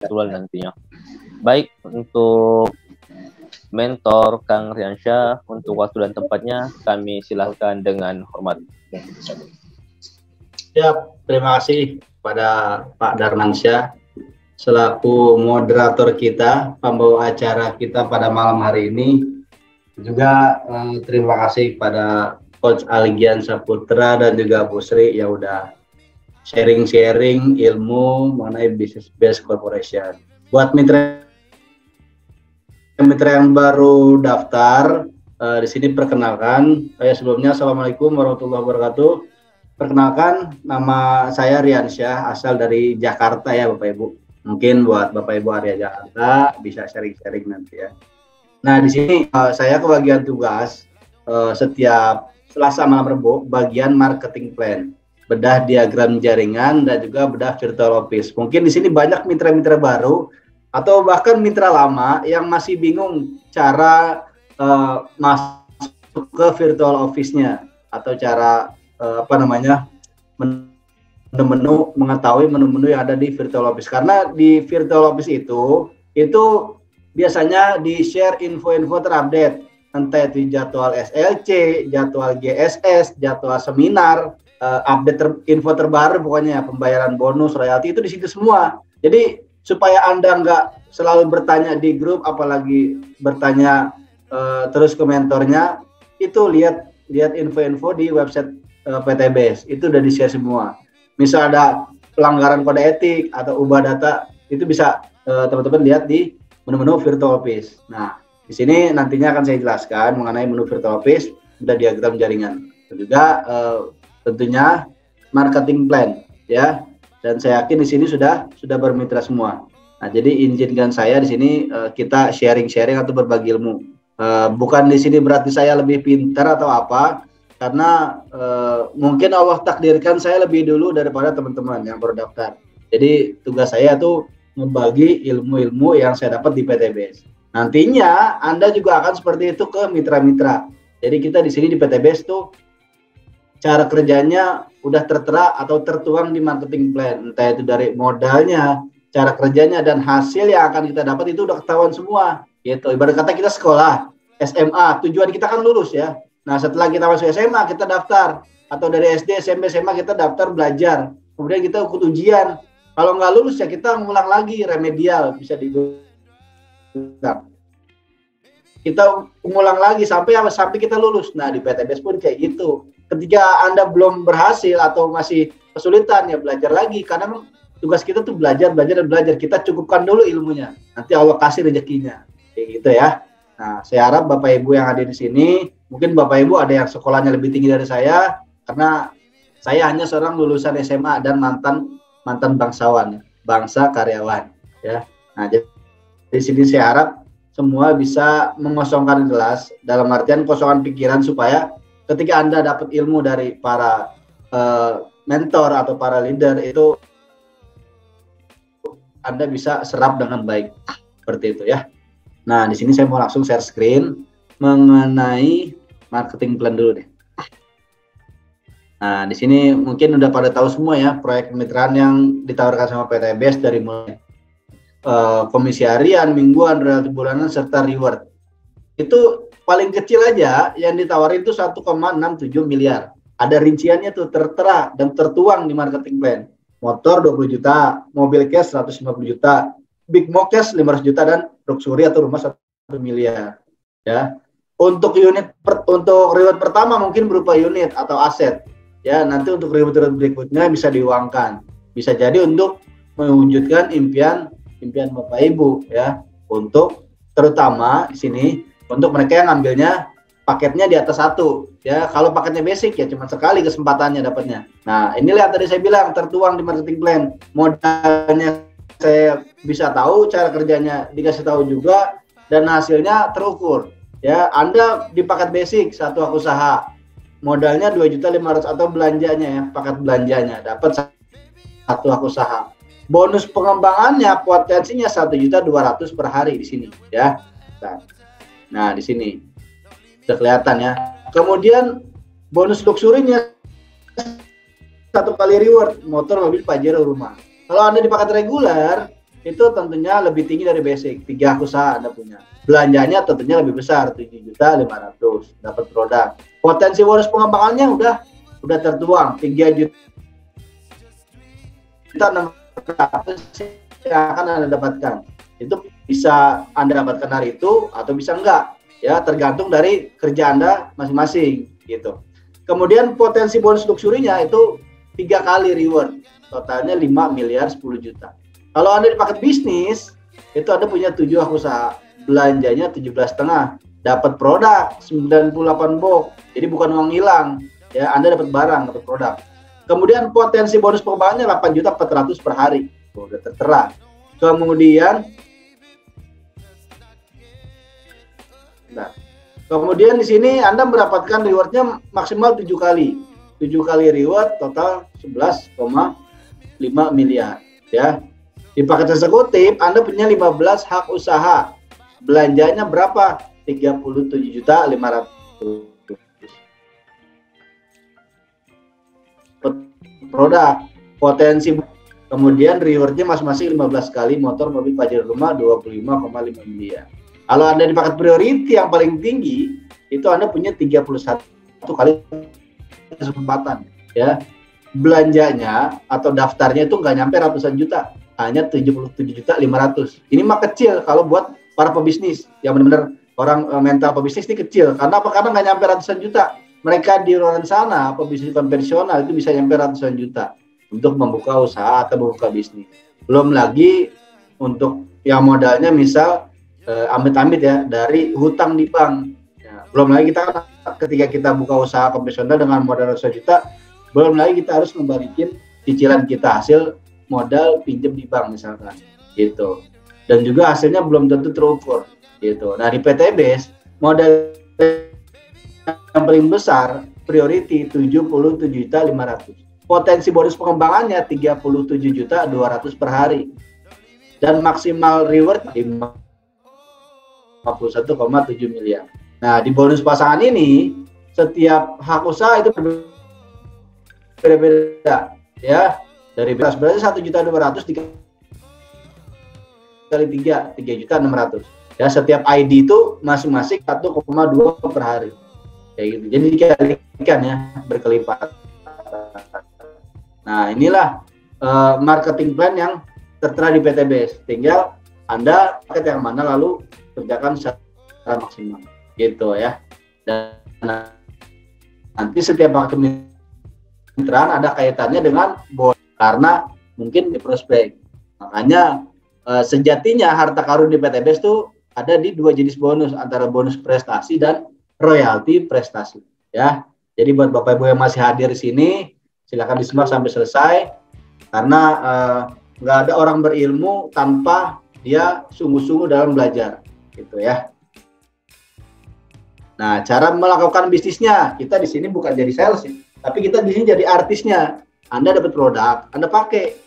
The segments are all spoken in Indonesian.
jadwal nantinya. Baik, untuk mentor Kang Riansyah, untuk waktu dan tempatnya kami silahkan dengan hormat. Ya, terima kasih pada Pak Darmansyah selaku moderator kita, pembawa acara kita pada malam hari ini. Juga terima kasih pada Coach Aligian Saputra dan juga Bu Sri yang udah sharing-sharing ilmu mengenai business based corporation. Buat mitra yang baru daftar, di sini perkenalkan, saya sebelumnya Assalamualaikum warahmatullahi wabarakatuh. Perkenalkan, nama saya Riansyah, asal dari Jakarta ya Bapak Ibu. Mungkin buat Bapak Ibu area Jakarta bisa sharing-sharing nanti ya. Nah di sini saya kebagian tugas setiap Selasa malam Rebo bagian marketing plan, bedah diagram jaringan dan juga bedah virtual office. Mungkin di sini banyak mitra-mitra baru atau bahkan mitra lama yang masih bingung cara masuk ke virtual office-nya atau cara menu mengetahui menu-menu yang ada di virtual office. Karena di virtual office itu biasanya di-share info-info terupdate, entah itu jadwal SLC, jadwal GSS, jadwal seminar, update info terbaru pokoknya, pembayaran bonus, royalti itu di situ semua. Jadi supaya Anda nggak selalu bertanya di grup, apalagi bertanya terus ke mentornya, itu lihat info-info di website PTBS, itu udah di-share semua. Misal ada pelanggaran kode etik atau ubah data, itu bisa teman-teman lihat di menu-menu virtual office. Nah, di sini nantinya akan saya jelaskan mengenai menu virtual office, ada diagram jaringan, dan juga tentunya marketing plan, ya. Dan saya yakin di sini sudah bermitra semua. Nah, jadi izinkan saya di sini kita sharing-sharing atau berbagi ilmu. Bukan di sini berarti saya lebih pintar atau apa, karena mungkin Allah takdirkan saya lebih dulu daripada teman-teman yang baru daftar. Jadi tugas saya tuh membagi ilmu-ilmu yang saya dapat di PTBS. Nantinya Anda juga akan seperti itu ke mitra-mitra. Jadi kita di sini di PTBS tuh cara kerjanya udah tertera atau tertuang di marketing plan, entah itu dari modalnya, cara kerjanya, dan hasil yang akan kita dapat itu udah ketahuan semua. Gitu. Ibarat kata kita sekolah SMA, tujuan kita kan lulus ya. Nah, setelah kita masuk SMA, kita daftar. Atau dari SD, SMP, SMA, kita daftar belajar. Kemudian kita ikut ujian. Kalau nggak lulus, ya kita ngulang lagi, remedial. Bisa dibilang. Kita ngulang lagi sampai kita lulus. Nah, di PTBS pun kayak gitu. Ketika Anda belum berhasil atau masih kesulitan, ya belajar lagi. Karena tugas kita tuh belajar. Kita cukupkan dulu ilmunya. Nanti Allah kasih rezekinya. Kayak gitu ya. Nah, saya harap Bapak Ibu yang ada di sini, mungkin Bapak Ibu ada yang sekolahnya lebih tinggi dari saya, karena saya hanya seorang lulusan SMA dan mantan bangsawan, bangsa karyawan, ya. Nah, jadi di sini saya harap semua bisa mengosongkan kelas, dalam artian kosongan pikiran, supaya ketika Anda dapat ilmu dari para mentor atau para leader itu Anda bisa serap dengan baik, seperti itu ya. Nah, di sini saya mau langsung share screen mengenai marketing plan dulu deh. Nah, di sini mungkin udah pada tahu semua ya proyek kemitraan yang ditawarkan sama PTBS, dari mulai komisi harian, mingguan, royalti bulanan, serta reward. Itu paling kecil aja yang ditawarin itu 1,67 miliar. Ada rinciannya tuh, tertera dan tertuang di marketing plan. Motor 20 juta, mobil cash 150 juta, Big Mo cash 500 juta, dan luxury atau rumah 1 miliar. Ya. Untuk reward pertama mungkin berupa unit atau aset. Ya, nanti untuk reward berikutnya bisa diuangkan. Bisa jadi untuk mewujudkan impian Bapak Ibu ya. Untuk terutama di sini untuk mereka yang ngambilnya paketnya di atas 1 ya. Kalau paketnya basic ya cuma sekali kesempatannya dapatnya. Nah, inilah yang tadi saya bilang tertuang di marketing plan. Modalnya saya bisa tahu, cara kerjanya dikasih tahu juga, dan hasilnya terukur. Ya, Anda di paket basic satu hak usaha, modalnya 2.500.000 atau belanjanya ya, paket belanjanya dapat satu hak usaha. Bonus pengembangannya potensinya 1.200.000 per hari di sini ya. Nah, di sini sudah kelihatan ya. Kemudian bonus luxurinya 1 kali reward, motor, mobil, pajero, rumah. Kalau Anda di paket reguler, itu tentunya lebih tinggi dari basic. 3 hak usaha Anda punya. Belanjanya tentunya lebih besar, 7.500.000 dapat produk. Potensi bonus pengembangannya udah tertuang, 3.600.000 yang akan Anda dapatkan. Itu bisa Anda dapatkan hari itu atau bisa enggak, ya tergantung dari kerja Anda masing-masing gitu. Kemudian potensi bonus luxury-nya itu 3 kali reward, totalnya 5 miliar 10 juta. Kalau Anda di paket bisnis, itu Anda punya 7 hak usaha, belanjanya 17,5, dapat produk 98 box, jadi bukan uang hilang, ya Anda dapat barang, dapat produk. Kemudian potensi bonus pengembangannya 8.400.000 per hari, udah tertera. Kemudian di sini Anda mendapatkan rewardnya maksimal 7 kali. 7 kali reward total 11,5 miliar ya. Di paket eksekutif Anda punya 15 hak usaha. Belanjanya berapa? 37.500.000. Produk, potensi, kemudian rewardnya masing-masing 15 kali, motor, mobil, pajak rumah 25,5 miliar. Kalau Anda di paket priority yang paling tinggi, itu Anda punya 31 kali kesempatan ya. Belanjanya atau daftarnya itu nggak nyampe ratusan juta, hanya 77.500.000. Ini mah kecil kalau buat para pebisnis yang benar-benar orang mental pebisnis ini kecil. Karena apa? Karena nggak nyampe ratusan juta. Mereka di luar sana pebisnis konvensional itu bisa nyampe ratusan juta untuk membuka usaha atau membuka bisnis. Belum lagi untuk yang modalnya misal amit-amit ya dari hutang di bank. Ya, belum lagi kita ketika kita buka usaha konvensional dengan modal ratusan juta, belum lagi kita harus membalikin cicilan kita hasil modal pinjam di bank misalkan gitu. Dan juga hasilnya belum tentu terukur gitu. Nah di PTBS modal yang paling besar priority 77.500.000. Potensi bonus pengembangannya 37.200.000 per hari. Dan maksimal reward 51,7 miliar. Nah, di bonus pasangan ini setiap hak usaha itu berbeda ya. Dari berarti 1.200.000 kali 3.600.000. Ya, setiap ID itu masing-masing 1,2 per hari. Kayak gitu. Jadi dikalikan ya, berkelipat. Nah, inilah marketing plan yang tertera di PTBS. Tinggal Anda paket yang mana lalu kerjakan secara maksimal. Gitu ya. Dan nanti setiap paket kemitraan ada kaitannya dengan bonus karena mungkin di prospek. Makanya sejatinya harta karun di PTBS itu ada di 2 jenis bonus, antara bonus prestasi dan royalti prestasi ya. Jadi buat Bapak Ibu yang masih hadir di sini, silakan disimak sampai selesai karena nggak ada orang berilmu tanpa dia sungguh-sungguh dalam belajar gitu ya. Nah, cara melakukan bisnisnya, kita di sini bukan jadi sales ya, tapi kita di sini jadi artisnya. Anda dapat produk, Anda pakai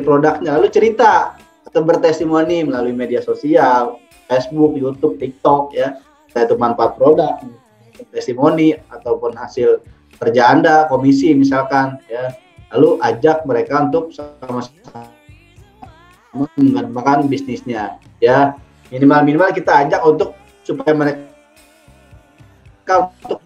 produknya, lalu cerita atau bertestimoni melalui media sosial, Facebook, YouTube, TikTok ya. Itu manfaat produk, testimoni ataupun hasil kerja Anda, komisi misalkan ya. Lalu ajak mereka untuk sama-sama mengembangkan bisnisnya ya. Minimal kita ajak untuk supaya mereka untuk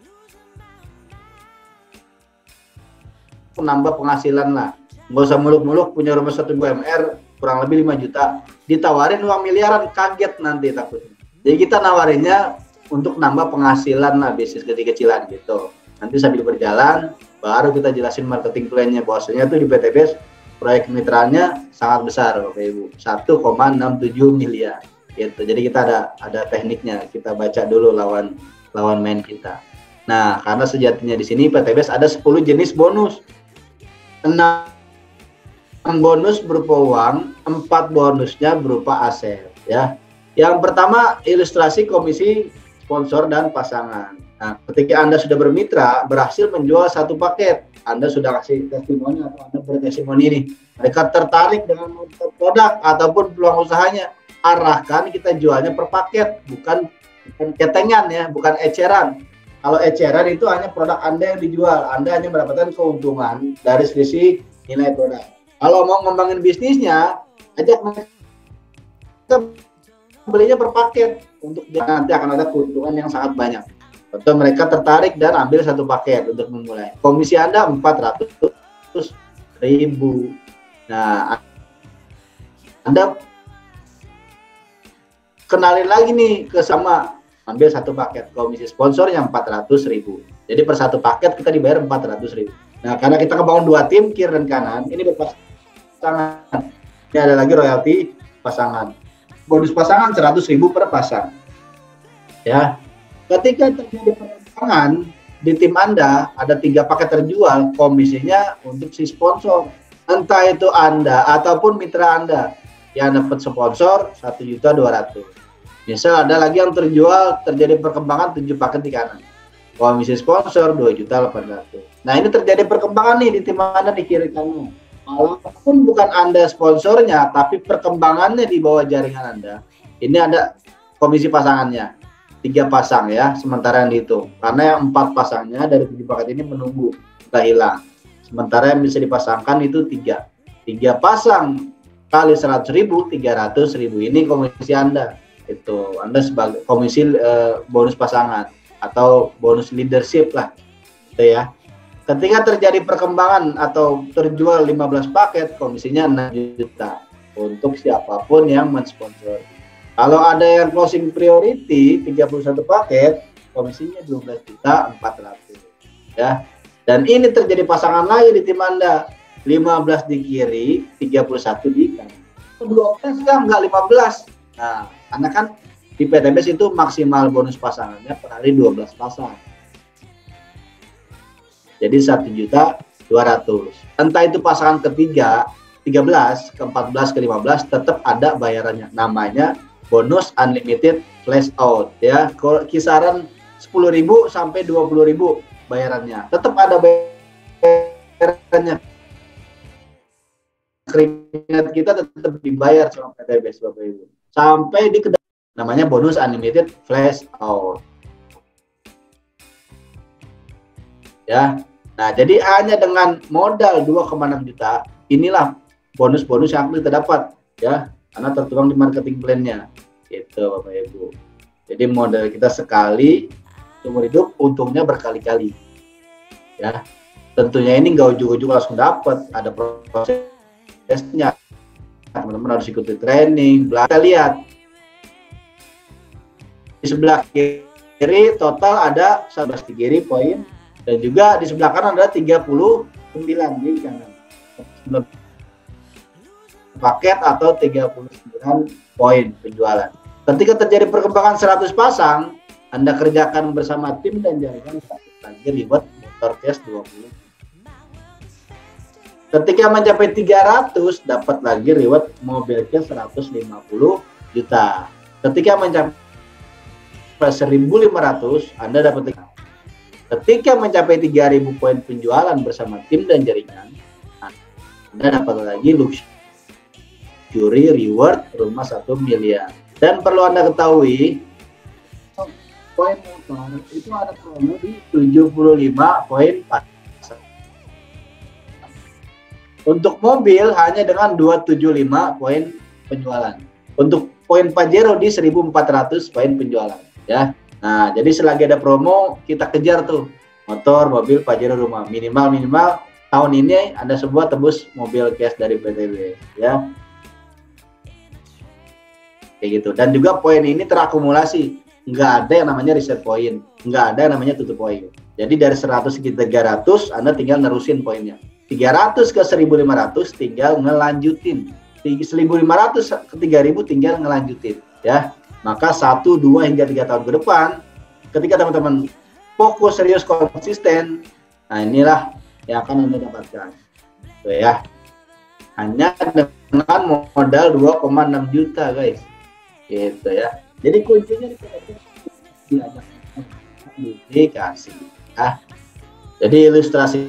menambah penghasilan lah. Nggak usah muluk-muluk punya rumah 1 UMR kurang lebih 5 juta, ditawarin uang miliaran, kaget nanti takutnya. Jadi kita nawarinnya untuk nambah penghasilan lah, bisnis kecil-kecilan gitu. Nanti sambil berjalan baru kita jelasin marketing plan-nya. Bahwasanya tuh di PTBS proyek kemitraannya sangat besar Bapak Ibu, 1,67 miliar gitu. Jadi kita ada tekniknya, kita baca dulu lawan main kita. Nah, karena sejatinya di sini PTBS ada 10 jenis bonus. 6 bonus berupa uang, 4 bonusnya berupa aset ya. Yang pertama ilustrasi komisi sponsor dan pasangan. Nah, ketika Anda sudah bermitra, berhasil menjual 1 paket, Anda sudah kasih testimoni atau Anda bertestimoni ini, mereka tertarik dengan produk ataupun peluang usahanya, arahkan kita jualnya per paket, bukan ketengan ya, bukan eceran. Kalau eceran itu hanya produk Anda yang dijual, Anda hanya mendapatkan keuntungan dari selisih nilai produk. Kalau mau ngembangin bisnisnya, ajak mereka belinya per paket untuk nanti akan ada keuntungan yang sangat banyak. Atau mereka tertarik dan ambil satu paket untuk memulai. Komisi Anda 400.000. Nah, Anda kenalin lagi nih ke sama, ambil satu paket, komisi sponsornya 400.000. Jadi per satu paket kita dibayar 400.000. Nah, karena kita ngebangun 2 tim kiri dan kanan, ini berpasangan. Ini ada lagi royalti pasangan. Bonus pasangan 100.000 per pasang. Ya. Ketika terjadi perkembangan di tim Anda, ada 3 paket terjual, komisinya untuk si sponsor. Entah itu Anda ataupun mitra Anda yang dapat sponsor 1.200.000. Misal ada lagi yang terjual, terjadi perkembangan 7 paket di kanan. Komisi sponsor 2.800.000. Nah, ini terjadi perkembangan nih di tim Anda di kiri kanan. Walaupun bukan Anda sponsornya, tapi perkembangannya di bawah jaringan Anda, ini ada komisi pasangannya. 3 pasang ya, sementara yang dihitung. Karena yang 4 pasangnya dari 7 paket ini menunggu, sudah hilang. Sementara yang bisa dipasangkan itu 3. 3 pasang kali 100.000, 300.000. Ini komisi Anda. Itu Anda sebagai komisi bonus pasangan atau bonus leadership lah. Gitu ya. Ketika terjadi perkembangan atau terjual 15 paket, komisinya 6 juta untuk siapapun yang mensponsor. Kalau ada yang closing priority 31 paket, komisinya 12.400.000 ya. Dan ini terjadi pasangan lagi di tim Anda. 15 di kiri, 31 di kanan. 12 kan enggak 15. Nah, karena kan di PTBS itu maksimal bonus pasangannya per hari 12 pasang. Jadi 1.200.000. Entah itu pasangan ketiga, 13, ke-14, ke-15 tetap ada bayarannya. Namanya bonus unlimited flash out ya, kisaran 10.000 sampai 20.000 bayarannya. Tetap ada bayarannya. Keringat kita tetap dibayar sama PTBS Bapak Ibu. Sampai di namanya bonus unlimited flash out. Ya. Nah, jadi hanya dengan modal 2,6 juta, inilah bonus-bonus yang kita dapat ya, karena tertuang di marketing plan-nya. Itu Bapak Ibu. Jadi modal kita sekali seumur hidup, untungnya berkali-kali. Ya. Tentunya ini nggak ujuk-ujuk langsung dapat, ada prosesnya. Teman-teman harus ikuti training. Kita lihat di sebelah kiri total ada 11 di kiri poin, dan juga di sebelah kanan ada 39 di kanan. Paket atau 39 poin penjualan. Ketika terjadi perkembangan 100 pasang, Anda kerjakan bersama tim dan jaringan lagi reward motor cash 20. Ketika mencapai 300, dapat lagi reward mobil cash 150 juta. Ketika mencapai 1.500, Anda dapat. Ketika mencapai 3.000 poin penjualan bersama tim dan jaringan, Anda dapat lagi luxury reward rumah 1 miliar. Dan perlu Anda ketahui, poin motor itu ada promo di 75 poin pasang. Untuk mobil hanya dengan 275 poin penjualan. Untuk poin Pajero di 1.400 poin penjualan. Ya. Nah, jadi selagi ada promo, kita kejar tuh motor, mobil, Pajero, rumah. Minimal tahun ini Anda semua tebus mobil cash dari PTB. Ya. Kayak gitu. Dan juga poin ini terakumulasi, nggak ada yang namanya reset poin, nggak ada yang namanya tutup poin. Jadi dari 100 ke 300 Anda tinggal nerusin poinnya, 300 ke 1.500 tinggal ngelanjutin, 1.500 ke 3.000 tinggal ngelanjutin ya. Maka 1, 2 hingga 3 tahun ke depan, ketika teman-teman fokus, serius, konsisten, nah inilah yang akan Anda dapatkan tuh ya, hanya dengan modal 2,6 juta guys. Gitu ya. Jadi kuncinya dikasih ya. Jadi ilustrasi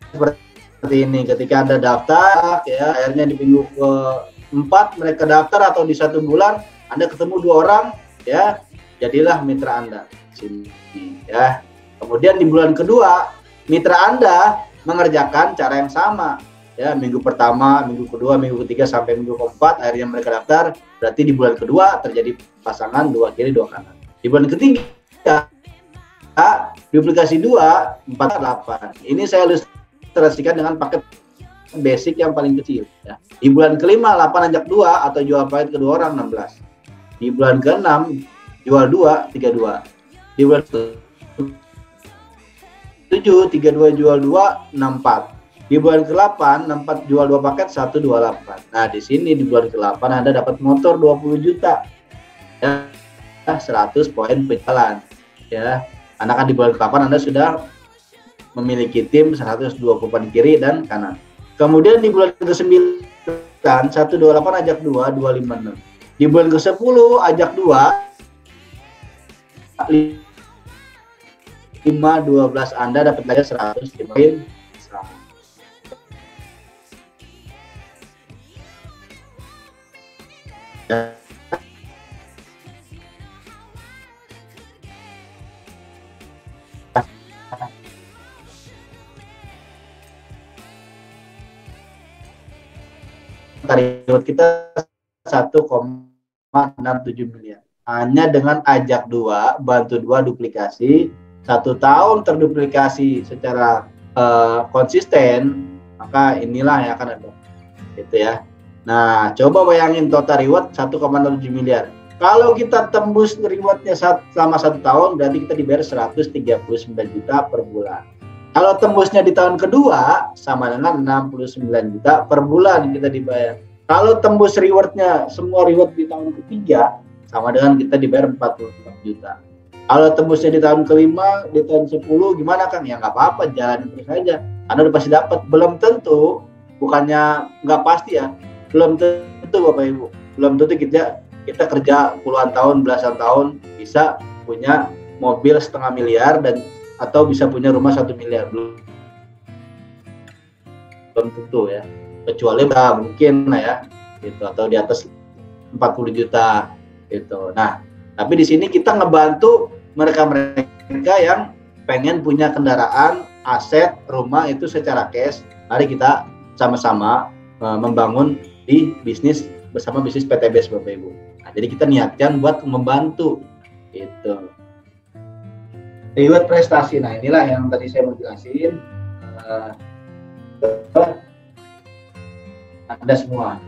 seperti ini. Ketika Anda daftar ya, akhirnya di minggu ke-4 mereka daftar atau di 1 bulan Anda ketemu 2 orang ya, jadilah mitra Anda sini ya. Kemudian di bulan kedua mitra Anda mengerjakan cara yang sama. ya, minggu pertama, minggu kedua, minggu ketiga sampai minggu keempat akhirnya mereka daftar, berarti di bulan kedua terjadi pasangan 2 kiri 2 kanan. Di bulan ketiga duplikasi 2 4 8. Ini saya ilustrasikan dengan paket basic yang paling kecil ya. Di bulan kelima 8 ajak 2 atau jual pahit kedua orang 16. Di bulan ke-6 jual 2 32. Di bulan ke-7 32 jual 2 64. Di bulan ke-8 64 jual 2 paket 128. Nah, di sini di bulan ke-8 Anda dapat motor 20 juta. Ya, 100 poin penjualan. Ya. Karena kan di bulan ke-8 Anda sudah memiliki tim 120 poin kiri dan kanan. Kemudian di bulan ke-9 128 ajak 2 256. Di bulan ke-10 ajak 2 5 12 Anda dapat lagi 100 poin. Target kita 1,67 miliar. Hanya dengan ajak 2, bantu 2 duplikasi, 1 tahun terduplikasi secara konsisten, maka inilah yang akan ada. Gitu ya. Nah, coba bayangin total reward 1,07 miliar. Kalau kita tembus rewardnya selama 1 tahun, berarti kita dibayar 139 juta per bulan. Kalau tembusnya di tahun kedua, sama dengan 69 juta per bulan kita dibayar. Kalau tembus rewardnya, semua reward di tahun ketiga, sama dengan kita dibayar 44 juta. Kalau tembusnya di tahun kelima, di tahun 10, gimana Kang? Ya nggak apa-apa, jalanin terus aja. Karena udah pasti dapat. Belum tentu, bukannya nggak pasti ya, belum tentu Bapak Ibu. Belum tentu kita kerja puluhan tahun, belasan tahun, bisa punya mobil 1,5 miliar dan atau bisa punya rumah 1 miliar. Belum tentu ya, kecuali mungkin lah ya gitu, atau di atas 40 juta gitu. Nah, tapi di sini kita ngebantu mereka yang pengen punya kendaraan, aset, rumah itu secara cash. Mari kita sama-sama membangun di bisnis bersama bisnis PTBS Bapak Ibu. Nah, jadi kita niatkan buat membantu gitu. Reward prestasi. Nah, inilah yang tadi saya mau jelasin. Ada semua.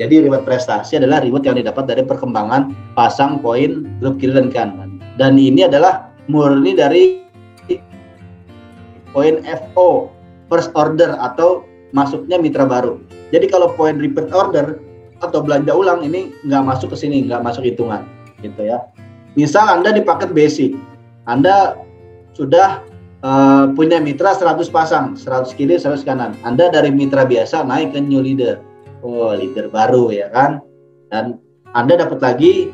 Jadi reward prestasi adalah reward yang didapat dari perkembangan pasang poin grup kiri dan kanan. Dan ini adalah murni dari poin FO, first order, atau masuknya mitra baru. Jadi kalau poin repeat order atau belanja ulang ini nggak masuk ke sini, nggak masuk hitungan, gitu ya. Misal Anda di paket basic, Anda sudah punya mitra 100 pasang, 100 kiri, 100 kanan. Anda dari mitra biasa naik ke new leader. Oh, leader baru ya kan. Dan Anda dapat lagi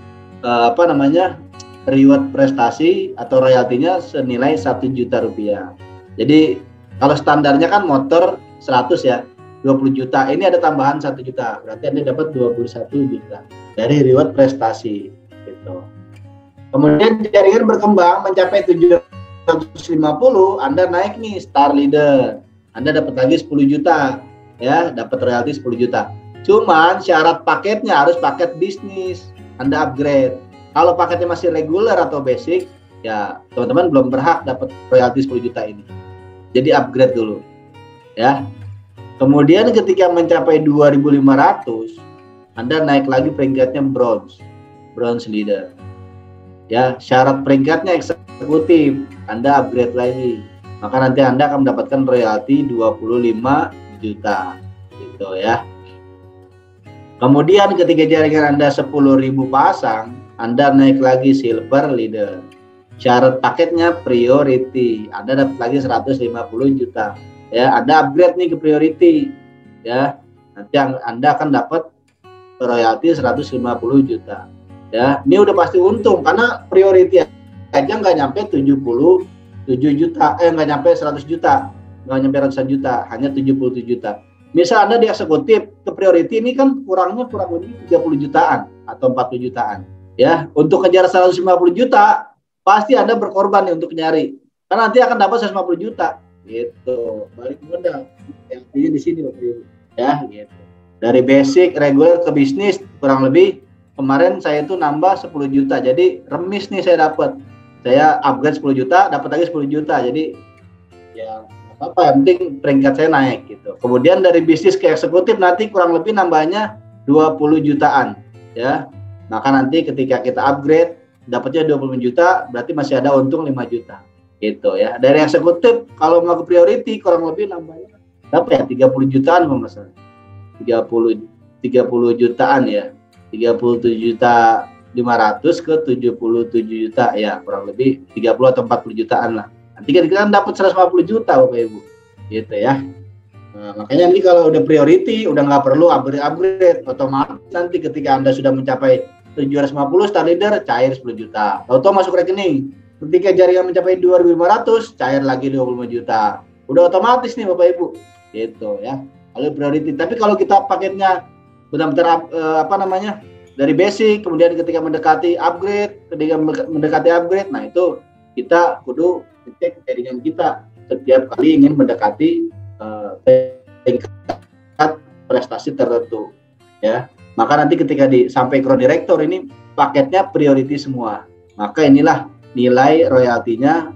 reward prestasi atau royaltinya senilai 1 juta rupiah. Jadi kalau standarnya kan motor 100 ya, 20 juta. Ini ada tambahan 1 juta. Berarti Anda dapat 21 juta dari reward prestasi gitu. Kemudian jaringan berkembang mencapai 750, Anda naik nih star leader. Anda dapat lagi 10 juta ya, dapat royalti 10 juta. Cuman syarat paketnya harus paket bisnis. Anda upgrade. Kalau paketnya masih regular atau basic, ya teman-teman belum berhak dapat royalti 10 juta ini. Jadi upgrade dulu. Ya. Kemudian ketika mencapai 2.500, Anda naik lagi peringkatnya bronze leader. Ya, syarat peringkatnya eksekutif, Anda upgrade lagi. Maka nanti Anda akan mendapatkan royalti 25 juta. Gitu ya. Kemudian ketika jaringan Anda 10.000 pasang, Anda naik lagi silver leader. Syarat paketnya priority. Anda dapat lagi 150 juta. Ya, Anda upgrade nih ke priority. Ya. Nanti Anda akan dapat royalti 150 juta. Ya, ini udah pasti untung karena priority aja nggak nyampe 77 juta, nggak nyampe 100 juta, nggak nyampe ratusan juta, hanya 77 juta. Misal Anda di eksekutif ke priority ini kan kurang lebih 30 jutaan atau 40 jutaan. Ya, untuk kejar 150 juta pasti Anda berkorban nih untuk nyari. Karena nanti akan dapat 150 juta. Gitu. Balik modal. Yang di sini Bapak Ibu. ya gitu. Dari basic reguler ke bisnis kurang lebih kemarin saya itu nambah 10 juta. Jadi remis nih saya dapat. Saya upgrade 10 juta, dapat lagi 10 juta. Jadi ya apa yang penting peringkat saya naik gitu. Kemudian dari bisnis ke eksekutif nanti kurang lebih nambahnya 20 jutaan ya. Maka nanti ketika kita upgrade dapatnya 25 juta, berarti masih ada untung 5 juta. Gitu ya. Dari eksekutif kalau mau ke priority kurang lebih nambahnya berapa ya? 30 jutaan kalau nggak salah. 30 jutaan ya. 37 juta 500 ke 77 juta ya, kurang lebih 30 atau 40 jutaan lah. Nanti kita dapat 150 juta Bapak Ibu. Gitu ya. Nah, makanya nanti kalau udah priority, udah nggak perlu upgrade, otomatis nanti ketika Anda sudah mencapai 750 star leader, cair 10 juta. Auto masuk rekening. Ketika jaringan mencapai 2.500, cair lagi 25 juta. Udah otomatis nih Bapak Ibu. Gitu ya. Kalau priority. Tapi kalau kita paketnya benar-benar dari basic, kemudian ketika mendekati upgrade, nah itu kita kudu cek jaringan kita setiap kali ingin mendekati tingkat prestasi tertentu ya. Maka nanti ketika sampai Crown Director ini paketnya priority semua, maka inilah nilai royaltinya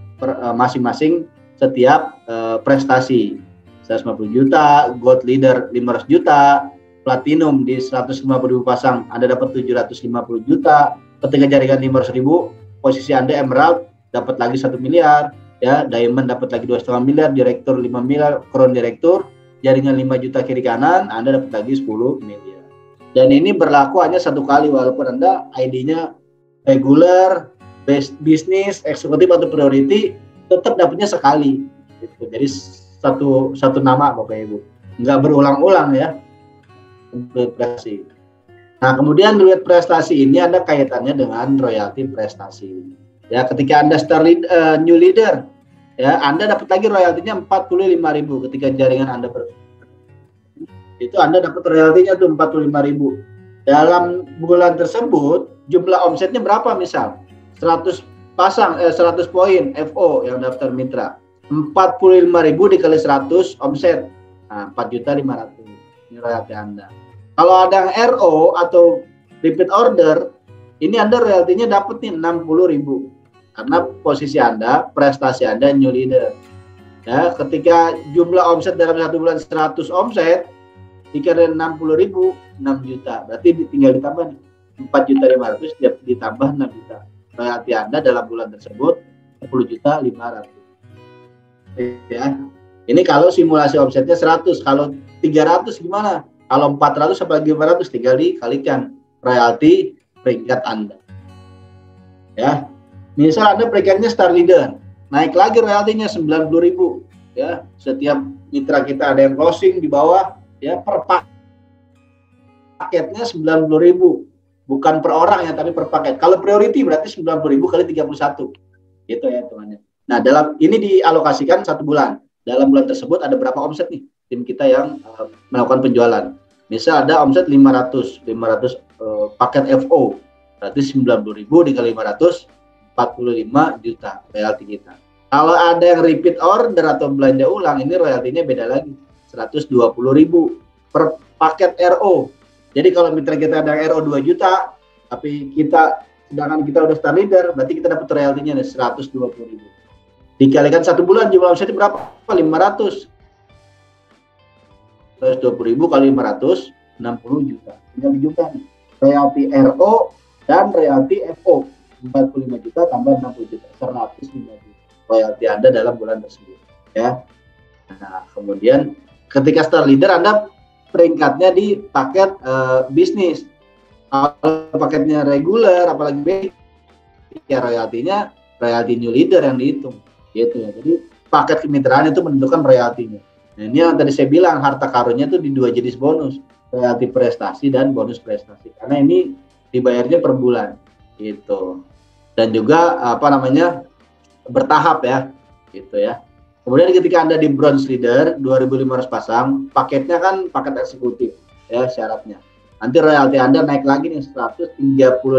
masing-masing setiap prestasi. 150 juta, Gold Leader 500 juta, Platinum di 150.000 pasang Anda dapat 750 juta, ketika jaringan 500.000 posisi Anda Emerald dapat lagi 1 miliar ya, Diamond dapat lagi 2,5 miliar, Director 5 miliar, Crown Director jaringan 5 juta kiri kanan Anda dapat lagi 10 miliar. Dan ini berlaku hanya satu kali walaupun Anda ID-nya regular, bisnis, eksekutif atau priority tetap dapatnya sekali gitu. Jadi satu nama Bapak Ibu, nggak berulang-ulang ya untuk prestasi. Nah kemudian duit prestasi ini ada kaitannya dengan royalti prestasi ya. Ketika Anda new leader ya, Anda dapat lagi royaltinya 45.000 ketika jaringan Anda itu Anda dapat royaltinya tuh 45.000. Dalam bulan tersebut jumlah omsetnya berapa, misal 100 poin FO yang daftar mitra, 45.000 dikali 100 omset, nah 4.500.000 ini royalti Anda. Kalau ada yang RO atau repeat order, ini Anda royaltinya dapat nih 60.000 karena posisi Anda, prestasi Anda new leader ya. Ketika jumlah omset dalam satu bulan 100 omset dikali 60.000, 6 juta, berarti tinggal ditambah nih 4.500.000 ditambah 6 juta, royalti Anda dalam bulan tersebut 10.500.000 ya. Ini kalau simulasi omsetnya 100, kalau 300 gimana? Kalau 400 apalagi 500 tinggal dikalikan royalti peringkat Anda. Ya. Misal Anda peringkatnya star leader, naik lagi royaltinya 90.000 ya. Setiap mitra kita ada yang closing di bawah ya, per paketnya 90.000. Bukan per orang ya, tapi per paket. Kalau priority berarti 90.000 kali 31. Gitu ya temannya. Nah, dalam ini dialokasikan 1 bulan. Dalam bulan tersebut ada berapa omset nih tim kita yang melakukan penjualan. Misal ada omset 500 paket FO, berarti 90.000 dikali 500, 45 juta royalti kita. Kalau ada yang repeat order atau belanja ulang, ini royaltinya beda lagi, 120.000 per paket RO. Jadi kalau mitra kita ada RO 2 juta, tapi sedangkan kita udah star leader, berarti kita dapat royaltinya 120.000. Dikalikan 1 bulan jumlah omsetnya berapa? 500. 120.000 kali 500, 60 juta. Tinggal dijuta nih. Royalti RO dan royalti FO. 45 juta tambah 60 juta. 105 juta. Royalti Anda dalam bulan tersebut. Ya. Nah, kemudian ketika star leader Anda peringkatnya di paket bisnis. Kalau paketnya reguler, apalagi B, ya royaltinya royalti new leader yang dihitung. Gitu ya. Jadi paket kemitraan itu menentukan royaltinya. Nah, ini yang tadi saya bilang harta karunnya itu di 2 jenis bonus, royalti prestasi dan bonus prestasi. Karena ini dibayarnya per bulan, gitu. Dan juga bertahap ya, gitu ya. Kemudian ketika Anda di bronze leader 2.500 pasang, paketnya kan paket eksekutif ya syaratnya. Nanti royalti Anda naik lagi nih 135.000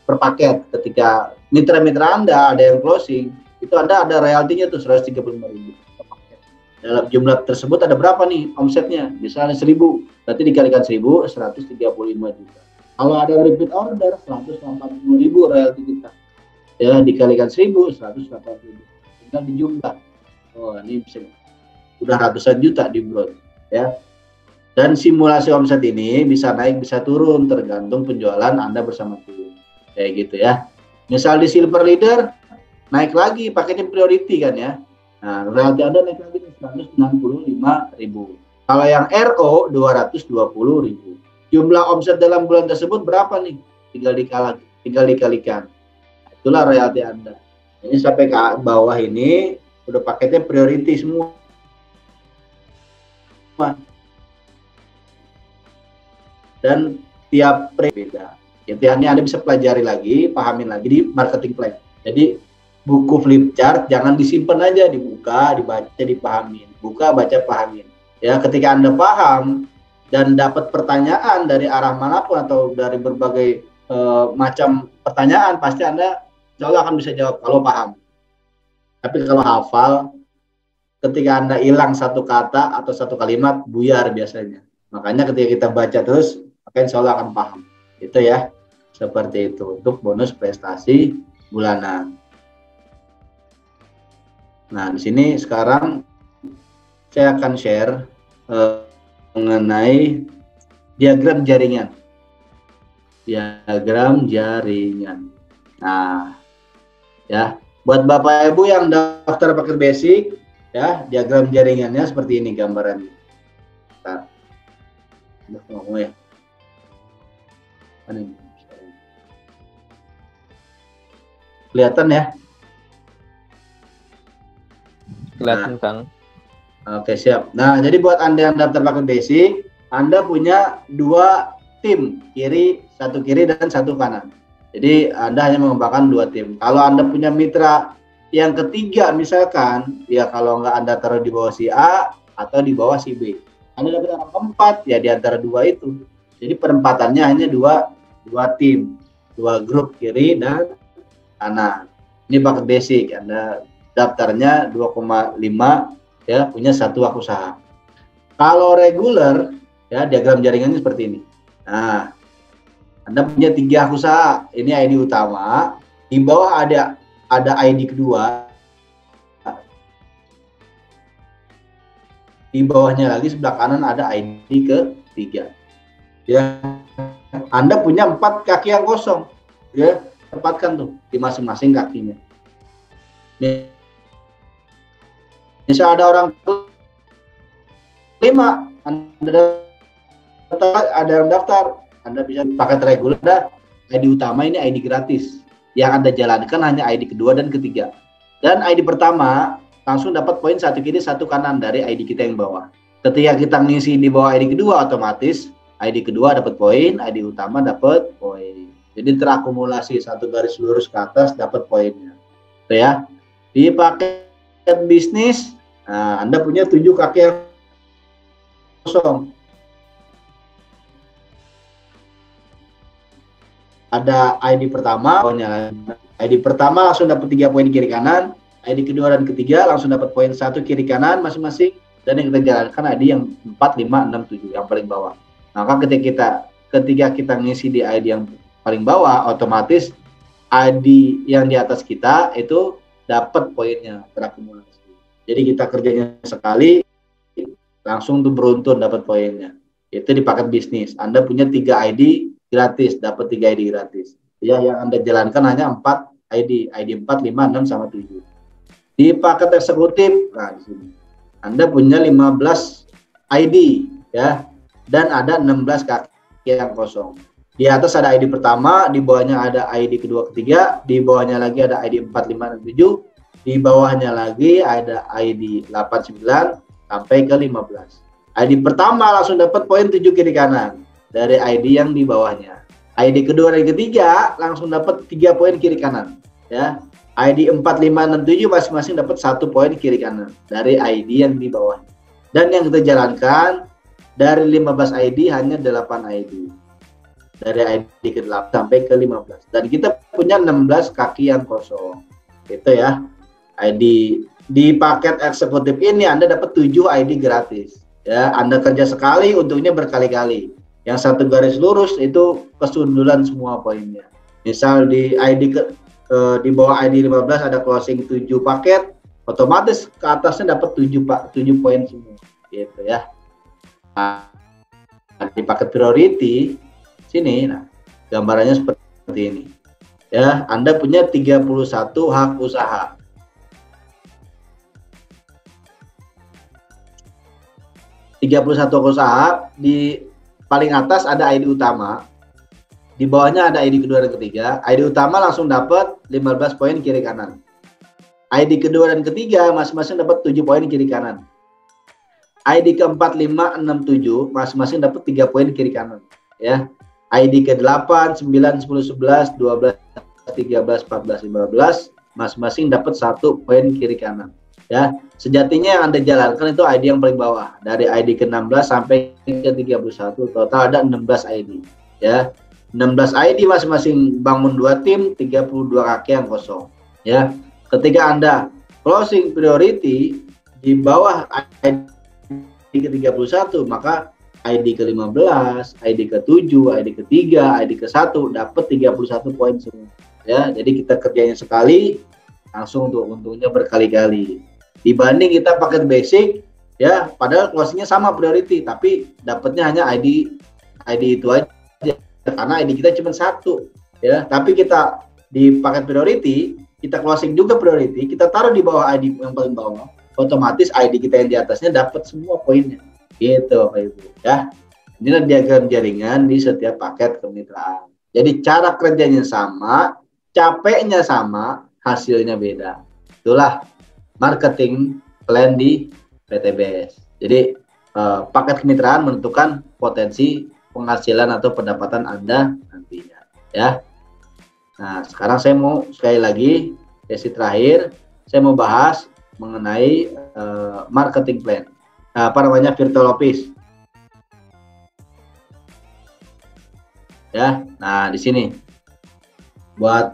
per paket. Ketika mitra-mitra Anda ada yang closing, itu Anda ada royaltinya tuh 135.000 per paket. dalam jumlah tersebut ada berapa nih omsetnya? Misalnya 1000, berarti dikalikan 1000, 135 juta. Kalau ada repeat order, 180.000 royalti kita. Ya, dikalikan 1000, 180.000. Tinggal dijumlah. Oh, ini bisa udah ratusan juta di Broad, ya. Dan simulasi omset ini bisa naik, bisa turun, tergantung penjualan Anda bersama tim. Kayak gitu ya. Misal di Silver Leader, naik lagi paketnya priority kan ya. Nah, royalti Anda naik lagi 165.000. Kalau yang RO 220.000. Jumlah omset dalam bulan tersebut berapa nih? Tinggal dikalikan. Itulah royalti Anda. Ini sampai ke bawah ini udah paketnya priority semua. Dan tiap beda. Intinya Anda bisa pelajari lagi, pahamin lagi di marketing plan. Jadi buku flip chart jangan disimpan aja, dibuka, dibaca, dipahamin. Buka, baca, pahamin. Ya, ketika Anda paham dan dapat pertanyaan dari arah manapun atau dari berbagai macam pertanyaan, pasti Anda insya Allah akan bisa jawab kalau paham. Tapi kalau hafal, ketika Anda hilang satu kata atau satu kalimat, buyar biasanya. Makanya ketika kita baca terus, maka insya Allah akan paham. Itu ya, seperti itu untuk bonus prestasi bulanan. Nah, di sini sekarang saya akan share mengenai diagram jaringan. Diagram jaringan. Nah, ya, buat Bapak Ibu yang daftar paket basic, ya, diagram jaringannya seperti ini gambarannya. Nah, ngomong ya. Kelihatan ya? Kelihatan, Kang. Oke, siap. Nah, jadi buat Anda yang daftar paket basic, Anda punya 2 tim, satu kiri dan satu kanan. Jadi Anda hanya mengembangkan 2 tim. Kalau Anda punya mitra yang ketiga misalkan, ya kalau nggak Anda taruh di bawah si A atau di bawah si B. Anda dapat orang keempat, ya di antara 2 itu. Jadi perempatannya hanya dua tim, 2 grup kiri dan kanan. Ini paket basic, Anda daftarnya 2,5 ya, punya 1 wak usaha. Kalau reguler ya, diagram jaringannya seperti ini. Nah, Anda punya 3 wak usaha. Ini ID utama, di bawah ada ID kedua. Di bawahnya lagi sebelah kanan ada ID ketiga. Ya, Anda punya 4 kaki yang kosong. Ya, tempatkan tuh di masing-masing kakinya. Misal ada orang 5, ada yang daftar, Anda bisa paket reguler, ada ID utama, ini ID gratis. Yang Anda jalankan hanya ID kedua dan ketiga. Dan ID pertama langsung dapat poin 1 kiri 1 kanan dari ID kita yang bawah. Ketika kita ngisi di bawah ID kedua, otomatis ID kedua dapat poin, ID utama dapat poin. Jadi terakumulasi 1 garis lurus ke atas dapat poinnya. Itu ya. Di paket bisnis, nah, Anda punya 7 kaki yang kosong. Ada ID pertama, ID pertama langsung dapat 3 poin kiri kanan, ID kedua dan ketiga langsung dapat poin 1 kiri kanan masing-masing, dan yang kita jalankan ID yang 4, 5, 6, 7 yang paling bawah. Maka ketika kita ngisi di ID yang paling bawah, otomatis ID yang di atas kita itu dapat poinnya terakumulasi. Jadi kita kerjanya sekali langsung tuh beruntun dapat poinnya. Itu di paket bisnis. Anda punya 3 ID gratis, dapat 3 ID gratis. Ya, yang Anda jalankan hanya 4 ID 4, 5, 6 sama 7. Di paket eksekutif, nah di sini Anda punya 15 ID ya, dan ada 16 kaki yang kosong. Di atas ada ID pertama, di bawahnya ada ID kedua ketiga, di bawahnya lagi ada ID 4, 5, dan 7, di bawahnya lagi ada ID 8, 9 sampai ke 15. ID pertama langsung dapat poin 7 kiri kanan dari ID yang di bawahnya. ID kedua dan ketiga langsung dapat 3 poin kiri kanan ya. ID 4, 5, 6, 7 masing-masing dapat 1 poin kiri kanan dari ID yang di bawah. Dan yang kita jalankan dari 15 ID hanya 8 ID. Dari ID ke-8 sampai ke 15. Dan kita punya 16 kaki yang kosong. Itu ya. ID di paket eksekutif ini Anda dapat 7 ID gratis. Ya, Anda kerja sekali, untungnya berkali-kali. Yang satu garis lurus itu kesundulan semua poinnya. Misal di ID di bawah ID 15 ada closing 7 paket, otomatis ke atasnya dapat 7 poin semua. Gitu ya. Nah, di paket priority sini, nah gambarannya seperti ini. Ya, Anda punya 31 hak usaha. Usaha, di paling atas ada ID utama, di bawahnya ada ID kedua dan ketiga. ID utama langsung dapat 15 poin kiri kanan. ID kedua dan ketiga masing-masing dapat 7 poin kiri kanan. ID keempat, 5, 6, 7 masing-masing dapat 3 poin kiri kanan. Ya. ID ke-8, 9, 10, 11, 12, 13, 14, 15 masing-masing dapat 1 poin kiri kanan. Ya, sejatinya yang Anda jalankan itu ID yang paling bawah, dari ID ke-16 sampai ke-31, total ada 16 ID. Ya, 16 ID masing-masing bangun 2 tim, 32 kaki yang kosong. Ya, ketika Anda closing priority di bawah ID ke-31, maka ID ke-15, ID ke-7, ID ke-3, ID ke-1 dapat 31 poin semua. Ya, jadi kita kerjanya sekali langsung untuk untungnya berkali-kali. Dibanding kita paket basic, ya padahal closingnya sama priority, tapi dapatnya hanya ID itu aja, karena ID kita cuma 1, ya. Tapi kita di paket priority, kita closing juga priority, kita taruh di bawah ID yang paling bawah, otomatis ID kita yang di atasnya dapat semua poinnya, gitu Bapak Ibu. Ya, inilah diagram jaringan di setiap paket kemitraan. Jadi cara kerjanya sama, capeknya sama, hasilnya beda. Itulah marketing plan di PTBS. Jadi paket kemitraan menentukan potensi penghasilan atau pendapatan Anda nantinya, ya. Nah, sekarang saya mau sekali lagi sesi terakhir, saya mau bahas mengenai marketing plan. Virtual office. Ya, nah di sini buat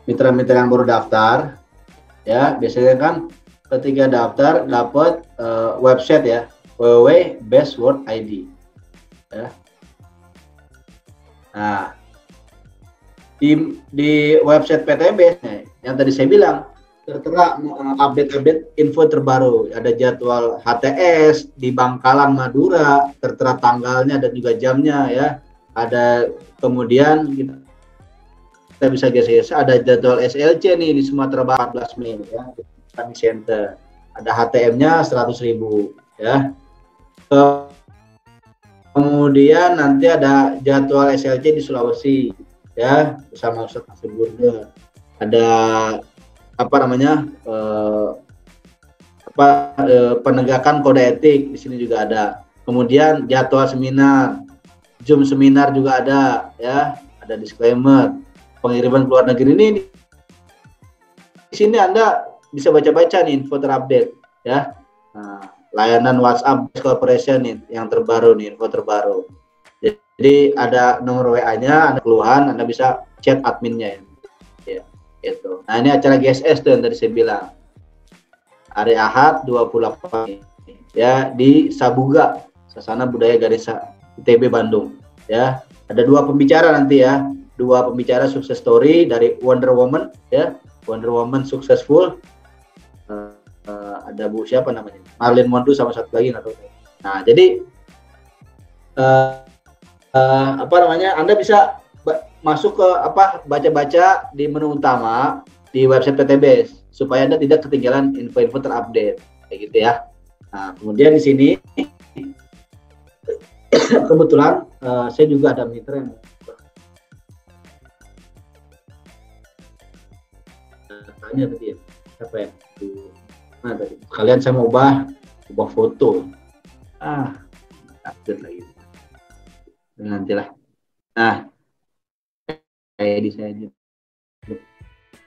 mitra-mitra yang baru daftar, ya biasanya kan ketika daftar dapat website ya, www.bestword.id, ya. Nah di website PTB yang tadi saya bilang tertera update info terbaru, ada jadwal HTS di Bangkalan Madura, tertera tanggalnya dan juga jamnya, ya. Ada kemudian kita bisa geser, ada jadwal SLC nih di Sumatera Barat 14 Mei, ya, kami center. Ada HTM-nya 100.000, ya. Kemudian nanti ada jadwal SLC di Sulawesi, ya, bersama Ustaz Asburger. Ada penegakan kode etik di sini juga ada. Kemudian jadwal seminar, Zoom seminar juga ada, ya. Ada disclaimer. Pengiriman ke luar negeri ini di sini Anda bisa baca-baca nih info terupdate, ya. Nah, layanan WhatsApp Corporation nih yang terbaru nih, info terbaru. Jadi ada nomor WA-nya, ada keluhan, Anda bisa chat adminnya, ya. Itu. Nah, ini acara GSS tuh yang tadi saya bilang. Hari Ahad 28, ya, di Sabuga, Sasana Budaya Garisa ITB Bandung, ya. Ada 2 pembicara nanti, ya. 2 pembicara sukses story dari Wonder Woman, ya, Wonder Woman Successful. Ada Bu siapa namanya, Marlin Mondu sama satu lagi nggak tahu. Nah, jadi Anda bisa masuk ke baca-baca di menu utama di website PTBS supaya Anda tidak ketinggalan info-info terupdate, kayak gitu, ya. Nah, kemudian di sini kebetulan saya juga ada mitra yang tanya tadi, ya, siapa ya? Nah, tadi kalian saya mau ubah foto. Update lagi. Nantilah. Nah, kayak di saya.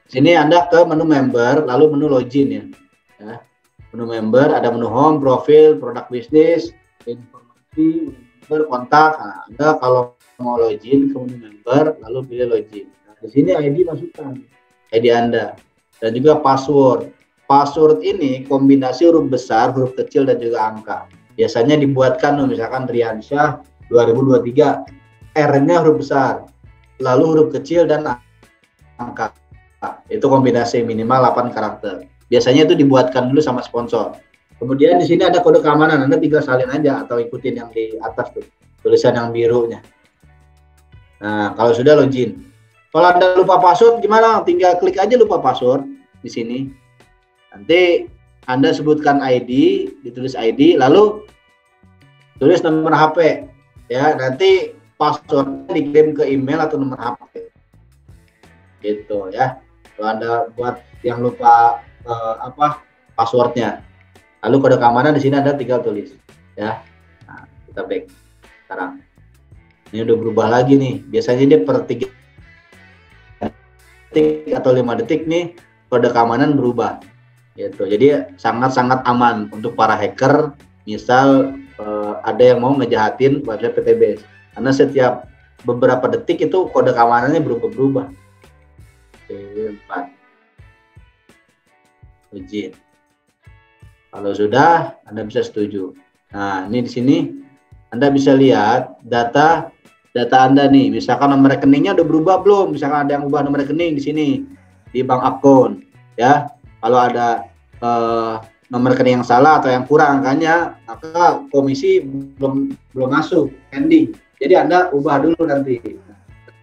Sini Anda ke menu member, lalu menu login, ya. Menu member ada menu home, profil, produk bisnis, informasi, member, kontak. Nah, Anda kalau mau login ke menu member, lalu pilih login. Nah, di sini ID masukkan, ID Anda dan juga password. password ini kombinasi huruf besar, huruf kecil, dan juga angka. Biasanya dibuatkan misalkan Riansyah 2023, R-nya huruf besar, lalu huruf kecil dan angka. Itu kombinasi minimal 8 karakter. Biasanya itu dibuatkan dulu sama sponsor. Kemudian di sini ada kode keamanan, Anda tinggal salin aja atau ikutin yang di atas tuh, tulisan yang birunya. Nah, kalau sudah login. Kalau Anda lupa password gimana? Tinggal klik aja lupa password di sini. Nanti Anda sebutkan ID, ditulis ID, lalu tulis nomor HP. Ya, nanti passwordnya dikirim ke email atau nomor HP. Gitu ya. Kalau Anda buat yang lupa passwordnya. Lalu kode keamanan di sini Anda tinggal tulis. Ya. Nah, kita back sekarang. Ini udah berubah lagi nih. Biasanya dia per 3 detik atau 5 detik nih kode keamanan berubah. Gitu. Jadi sangat-sangat aman untuk para hacker. Misal ada yang mau ngejahatin website PTBS. Karena setiap beberapa detik itu kode keamanannya berubah-berubah. 4. Izin. Kalau sudah, Anda bisa setuju. Nah, ini di sini Anda bisa lihat data Anda nih. Misalkan nomor rekeningnya udah berubah belum? Misalkan ada yang ubah nomor rekening di sini di bank akun, ya. Kalau ada nomor rekening yang salah atau yang kurang angkanya, maka komisi belum masuk, pending. Jadi Anda ubah dulu nanti.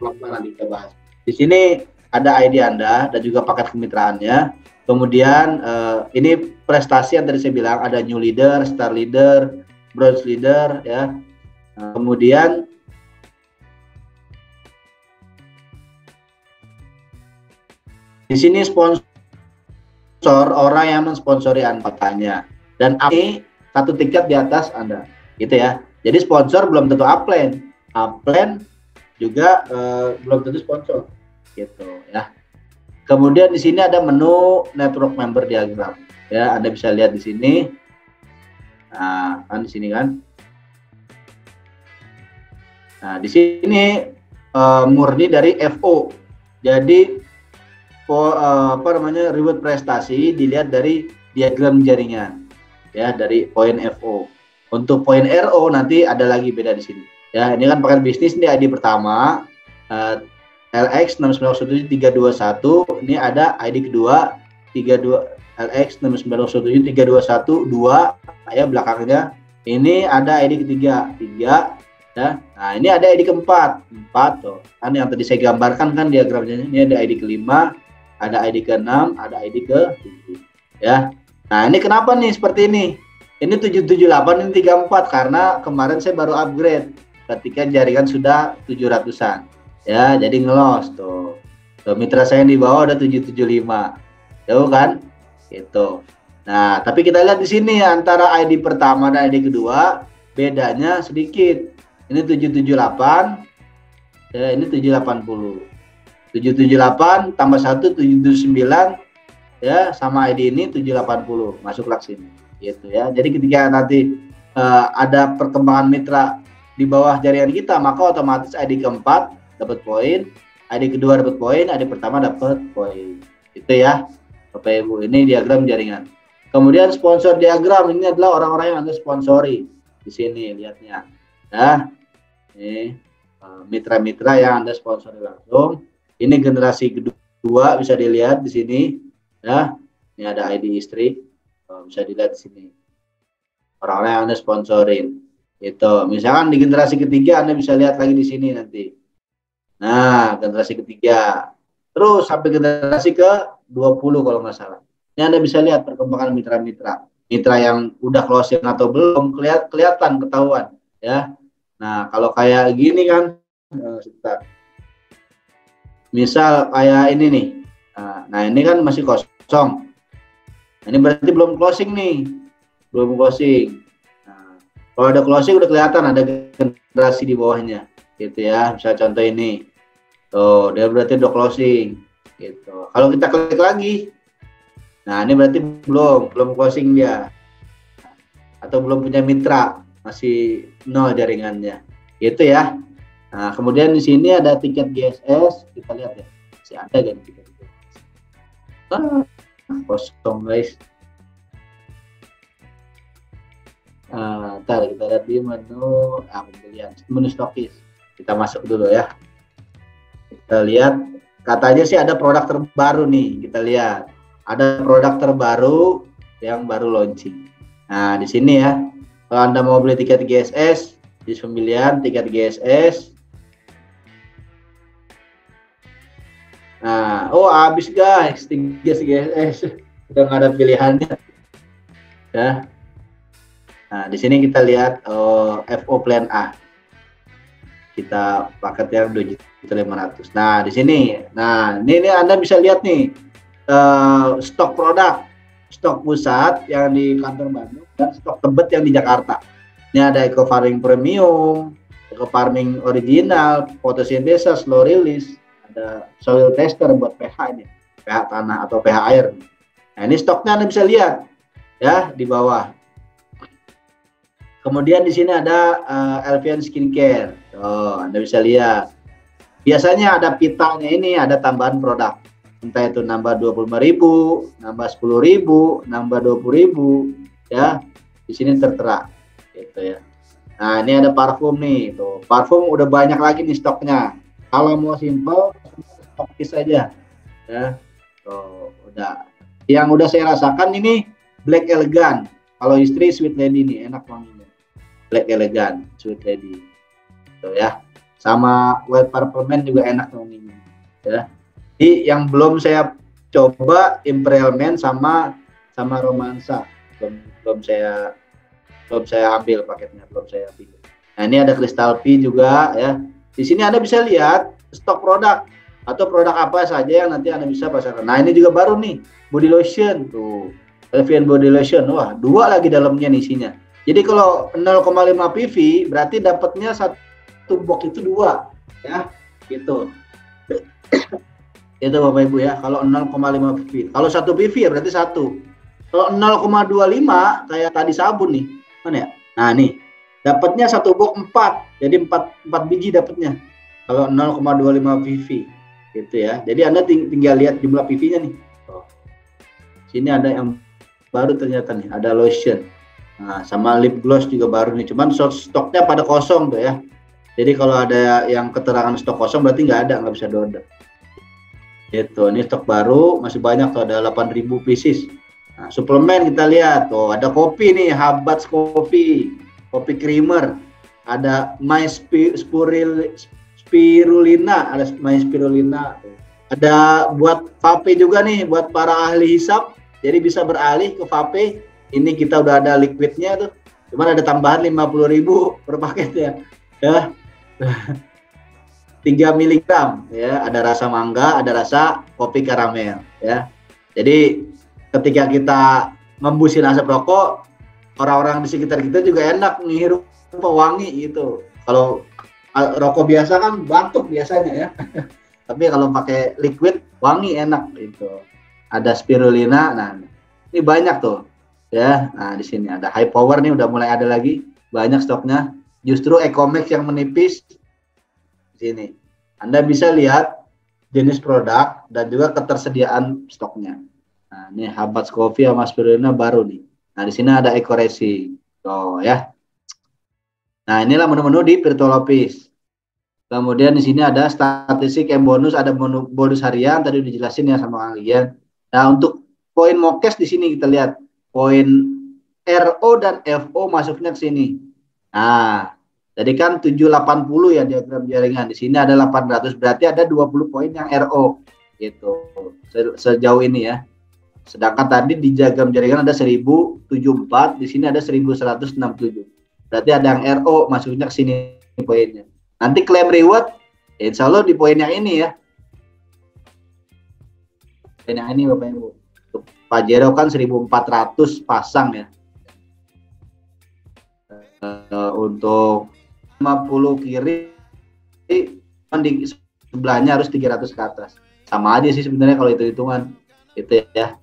Nanti kita bahas. Di sini ada ID Anda dan juga paket kemitraannya. Kemudian ini prestasi yang tadi saya bilang, ada new leader, star leader, bronze leader, ya. Nah, kemudian di sini sponsor orang yang mensponsori anggotanya, dan ini satu tiket di atas Anda, gitu ya. Jadi sponsor belum tentu upline juga belum tentu sponsor, gitu ya. Kemudian di sini ada menu network member diagram, ya. Anda bisa lihat di sini. Nah, kan di sini kan. Nah, di sini murni dari FO. Jadi reward prestasi dilihat dari diagram jaringan, ya, dari poin FO. Untuk poin RO nanti ada lagi beda di sini. Ya, ini kan paket bisnis, ini ID pertama LX 6917321, ini ada ID kedua 32 LX 6917321 2, ya, belakangnya. Ini ada ID ketiga 3, ya. Nah, ini ada ID keempat 4 tuh. Kan yang tadi saya gambarkan kan diagramnya, ini ada ID kelima, ada ID ke-6, ada ID ke-7, ya. Nah, ini kenapa nih seperti ini? Ini 778, ini 34 karena kemarin saya baru upgrade ketika jaringan sudah 700-an. Ya, jadi ngelos tuh. Mitra saya yang di bawah ada 775. Jauh kan? Gitu. Nah, tapi kita lihat di sini antara ID pertama dan ID kedua bedanya sedikit. Ini 778, ya, ini 780. 778 tambah 1 779, ya, sama ID ini 780. Masuklah ke sini. Gitu ya. Jadi ketika nanti ada perkembangan mitra di bawah jaringan kita, maka otomatis ID keempat dapat poin, ID kedua dapat poin, ID pertama dapat poin. Itu ya, Bapak Ibu. Ini diagram jaringan. Kemudian sponsor diagram ini adalah orang-orang yang Anda sponsori. Di sini lihatnya. Nah, ini mitra-mitra yang Anda sponsori langsung. Ini generasi kedua, bisa dilihat di sini. Ya, ini ada ID istri, bisa dilihat di sini. Orang-orang yang Anda sponsorin. Itu. Misalkan di generasi ketiga Anda bisa lihat lagi di sini nanti. Nah, generasi ketiga. Terus sampai generasi ke-20 kalau nggak salah. Ini Anda bisa lihat perkembangan mitra-mitra. Mitra yang udah closing atau belum kelihatan, ketahuan, ya. Nah, kalau kayak gini kan, misal kayak ini nih. Nah, ini kan masih kosong. Ini berarti belum closing nih. Belum closing. Nah, kalau ada closing udah kelihatan ada generasi di bawahnya. Gitu ya. Misalnya contoh ini. Tuh, dia berarti udah closing. Gitu. Kalau kita klik lagi. Nah, ini berarti belum closing dia. Atau belum punya mitra. Masih 0 jaringannya. Gitu ya. Nah, kemudian di sini ada tiket GSS. Kita lihat ya. Masih ada kan tiket GSS. kosong guys. Ntar kita lihat di menu pembelian, menu stokis. Kita masuk dulu ya. Kita lihat, katanya sih ada produk terbaru nih. Kita lihat, ada produk terbaru yang baru launching. Nah di sini ya, kalau Anda mau beli tiket GSS, di pembelian tiket GSS. Nah, oh habis guys, tiket GSS, udah nggak ada pilihannya. Ya. Nah, di sini kita lihat FO Plan A. Kita paketnya 2.500.000. Nah, di sini. Nah, ini Anda bisa lihat nih stok produk, stok pusat yang di kantor Bandung dan stok Tebet yang di Jakarta. Ini ada Eco Farming Premium, Eco Farming Original, Photosynthesis, Slow Release, ada Soil Tester buat pH ini, pH tanah atau pH air. Nah, ini stoknya Anda bisa lihat ya di bawah. Kemudian di sini ada Elvian Skincare. Oh, Anda bisa lihat. Biasanya ada pitanya ini, ada tambahan produk. Entah itu nambah 25.000, nambah 10.000, nambah 20.000, ya. Di sini tertera, gitu ya. Nah, ini ada parfum nih, tuh. Parfum udah banyak lagi nih stoknya. Kalau mau simple, stokis saja, ya. Tuh, udah. Yang udah saya rasakan ini Black Elegant. Kalau istri Sweet Lady nih, enak wanginya. Black Elegant, Sweet Lady, tuh ya. Sama White Purple Man juga enak wanginya, ya. Jadi yang belum saya coba Imperial Man sama Romansa, belum saya ambil paketnya, belum saya pilih. Nah ini ada Crystal P juga ya. Di sini Anda bisa lihat stok produk atau produk apa saja yang nanti Anda bisa pasarkan. Nah ini juga baru nih, body lotion tuh, Elvian body lotion. Wah, 2 lagi dalamnya nih isinya. Jadi kalau 0,5 PV berarti dapatnya satu box itu 2 ya, gitu. Itu Bapak Ibu ya, kalau 0,5 PV. Kalau 1 PV ya berarti 1. Kalau 0,25 kayak tadi sabun nih. Mana ya? Nah, nih. Dapatnya 1 box 4. Jadi 4 biji dapatnya. Kalau 0,25 PV. Gitu ya. Jadi Anda tinggal lihat jumlah PV-nya nih. Oh. Sini ada yang baru ternyata nih, ada lotion. Nah, sama lip gloss juga baru nih. Cuman stoknya pada kosong tuh ya. Jadi kalau ada yang keterangan stok kosong berarti nggak bisa diorder. Gitu, ini stok baru masih banyak tuh, ada 8.000 pieces. Nah, suplemen kita lihat tuh, ada kopi nih, Habats kopi creamer, ada My Spirulina, ada My Spirulina. Ada buat vape juga nih, buat para ahli hisap, jadi bisa beralih ke vape. Ini kita udah ada liquidnya tuh, cuman ada tambahan 50.000 per paketnya, ya. 3 mg ya, ada rasa mangga, ada rasa kopi karamel ya. Jadi ketika kita ngembusin asap rokok, orang-orang di sekitar kita juga enak menghirup wangi gitu. Kalau rokok biasa kan batuk biasanya ya. Tapi kalau pakai liquid wangi enak gitu. Ada spirulina. Nah, ini banyak tuh ya. Nah, di sini ada high power nih, udah mulai ada lagi, banyak stoknya. Justru Ecomax yang menipis. Sini Anda bisa lihat jenis produk dan juga ketersediaan stoknya. Nah, ini Habats Coffee sama Spirulina baru nih. Nah, di sini ada Eco Racing. Oh ya. Nah, inilah menu-menu di Virtual Office. Kemudian di sini ada statistik and bonus, ada bonus harian tadi udah dijelasin ya sama kalian. Nah, untuk poin Mokes di sini kita lihat poin RO dan FO masuknya ke sini. Nah, jadi kan 780 ya diagram jaringan. Di sini ada 800, berarti ada 20 poin yang RO gitu. Sejauh ini ya. Sedangkan tadi di diagram jaringan ada 1074, di sini ada 1167. Berarti ada yang RO masuknya ke sini poinnya. Nanti klaim reward insya Allah di poin yang ini ya. Poin yang ini Bapak Ibu. Pajero kan 1400 pasang ya. Untuk 50 kiri di sebelahnya harus 300 ke atas. Sama aja sih sebenarnya kalau itu hitungan gitu ya.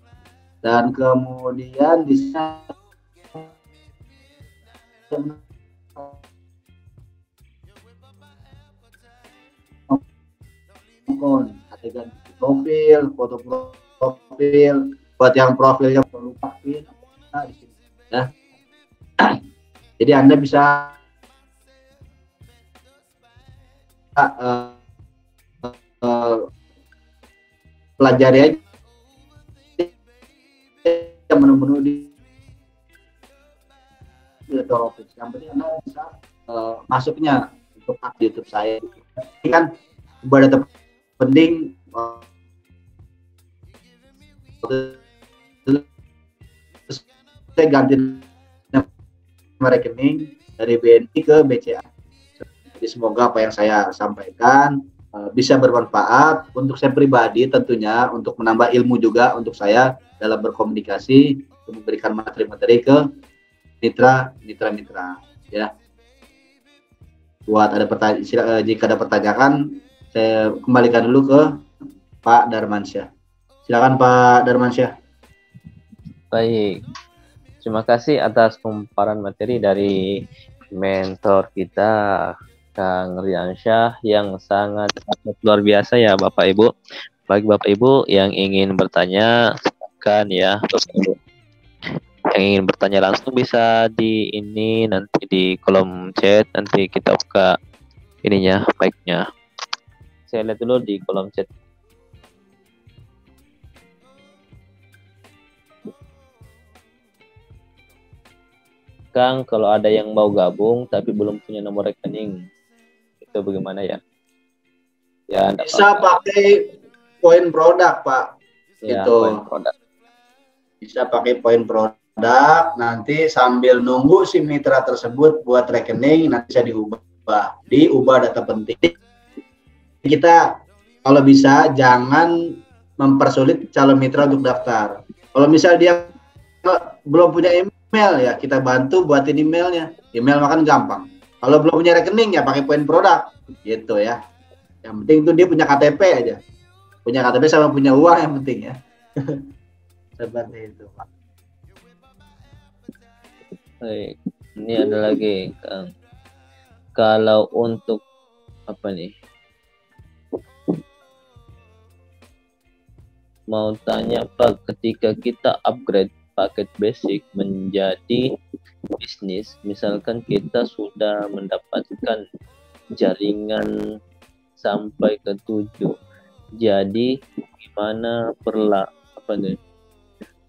Dan kemudian bisa adegan profil, foto profil, buat yang profilnya perlu pakai di sini ya. Jadi Anda bisa pelajari aja menu-menu di Virtual Office. Yang penting Anda bisa masuknya untuk YouTube saya. Ini kan ibadah penting saya ganti nama rekening dari BNI ke BCA. Jadi semoga apa yang saya sampaikan bisa bermanfaat untuk saya pribadi tentunya, untuk menambah ilmu juga untuk saya dalam berkomunikasi, untuk memberikan materi-materi ke mitra ya. Buat ada pertanyaan, jika ada pertanyaan, saya kembalikan dulu ke Pak Darmansyah. Silakan Pak Darmansyah. Baik, terima kasih atas pemaparan materi dari mentor kita Kang Riansyah yang sangat luar biasa ya Bapak Ibu. Bagi Bapak Ibu yang ingin bertanya, silakan ya Bapak Ibu. Yang ingin bertanya langsung bisa di ini nanti di kolom chat, nanti kita buka ininya mic-nya. Saya lihat dulu di kolom chat. Kang, kalau ada yang mau gabung tapi belum punya nomor rekening, itu bagaimana ya? Ya, bisa pakai poin produk, Pak. Ya, itu poin produk. Bisa pakai poin produk, nanti sambil nunggu si mitra tersebut buat rekening, nanti bisa diubah data penting. Kita kalau bisa jangan mempersulit calon mitra untuk daftar. Kalau misal dia belum punya email, ya kita bantu buatin emailnya. Email makan gampang. Kalau belum punya rekening ya pakai poin produk gitu ya. Yang penting itu dia punya KTP aja. Punya KTP sama punya uang yang penting ya. Seperti itu, Pak. Baik. Ini ada lagi, Kang. Kalau untuk apa nih? Mau tanya Pak, ketika kita upgrade paket basic menjadi bisnis, misalkan kita sudah mendapatkan jaringan sampai ke 7, jadi gimana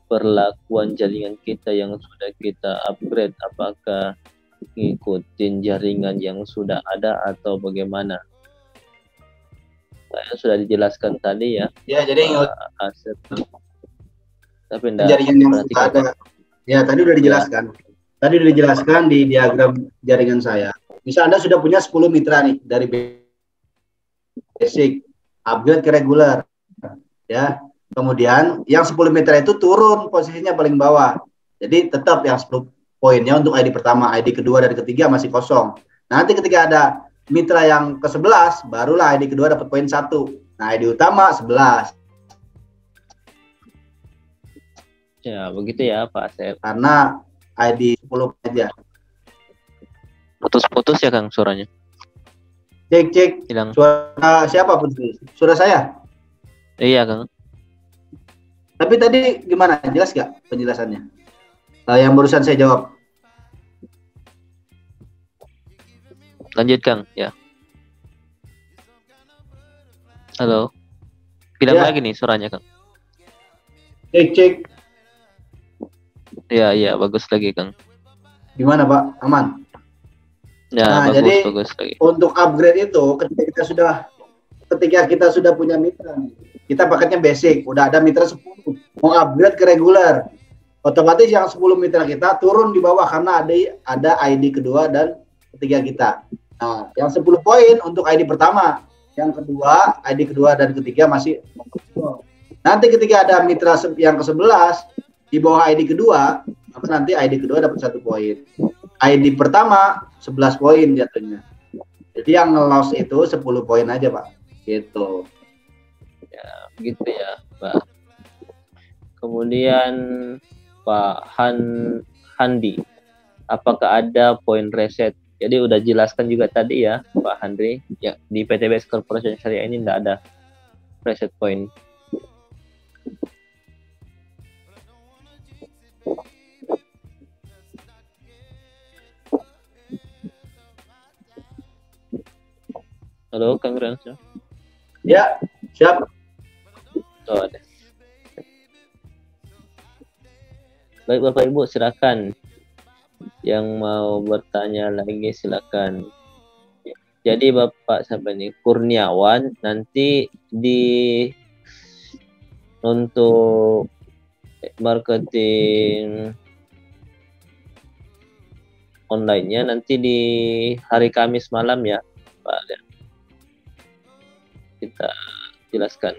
perlakuan jaringan kita yang sudah kita upgrade? Apakah ngikutin jaringan yang sudah ada atau bagaimana? Saya sudah dijelaskan tadi ya. Ya, jadi aset. Tapi jaringan yang sudah ada. Ya, tadi udah dijelaskan. Tadi udah dijelaskan di diagram jaringan saya. Misal Anda sudah punya 10 mitra nih dari basic, upgrade ke regular. Ya. Kemudian yang 10 mitra itu turun posisinya paling bawah. Jadi tetap yang 10 poinnya untuk ID pertama, ID kedua dan ketiga masih kosong. Nanti ketika ada mitra yang ke-11, barulah ID kedua dapat poin 1. Nah, ID utama 11. Ya, begitu ya Pak Asep. Karena ID 10 aja. Putus-putus ya Kang suaranya. Cek. Hilang. Suara siapa putus? Suara saya? Iya Kang. Tapi tadi gimana? Jelas gak penjelasannya? Yang barusan saya jawab. Lanjut Kang, ya. Halo. Hilang Ya. lagi nih suaranya Kang. Cek. Iya, bagus lagi Kang. Gimana Pak? Aman? Ya, nah, bagus, jadi bagus lagi. Untuk upgrade itu ketika kita sudah punya mitra, kita paketnya basic, udah ada mitra 10, mau upgrade ke regular, otomatis yang 10 mitra kita turun di bawah karena ada ID kedua dan ketiga kita. Nah, yang 10 poin untuk ID pertama, yang kedua, ID kedua dan ketiga masih. Nanti ketika ada mitra yang ke-11 di bawah ID kedua, maka nanti ID kedua dapat 1 poin. ID pertama 11 poin jatuhnya. Jadi yang nge-loss itu 10 poin aja, Pak. Gitu. Ya, begitu ya, Pak. Kemudian Pak Handi, apakah ada poin reset? Jadi udah jelaskan juga tadi ya, Pak Handri, ya di PTBS Corporation Syariah ini enggak ada reset point. Halo, Kang Riansyah. Ya, siap. Oh, ada. Baik Bapak Ibu, silakan. Yang mau bertanya lagi silakan. Jadi Bapak siapa nih? Kurniawan, nanti untuk marketing online-nya nanti di hari Kamis malam ya, Pak. Kita jelaskan.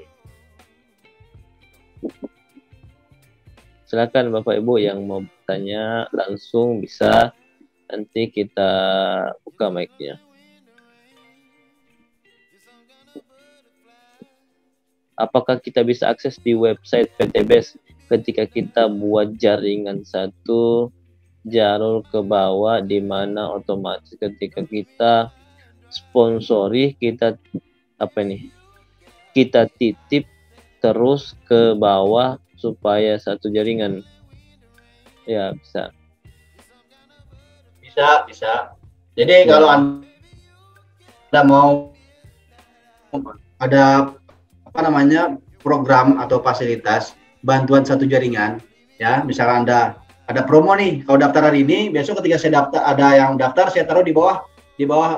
Silakan Bapak Ibu yang mau bertanya langsung bisa, nanti kita buka mic-nya. Apakah kita bisa akses di website PTBS ketika kita buat jaringan satu jalur ke bawah, di mana otomatis ketika kita sponsori kita kita titip terus ke bawah supaya satu jaringan. Ya, bisa. Bisa. Jadi kalau Anda mau ada program atau fasilitas bantuan satu jaringan, ya, misalkan Anda ada promo nih, kalau daftar hari ini, besok ketika saya daftar, ada yang daftar, saya taruh di bawah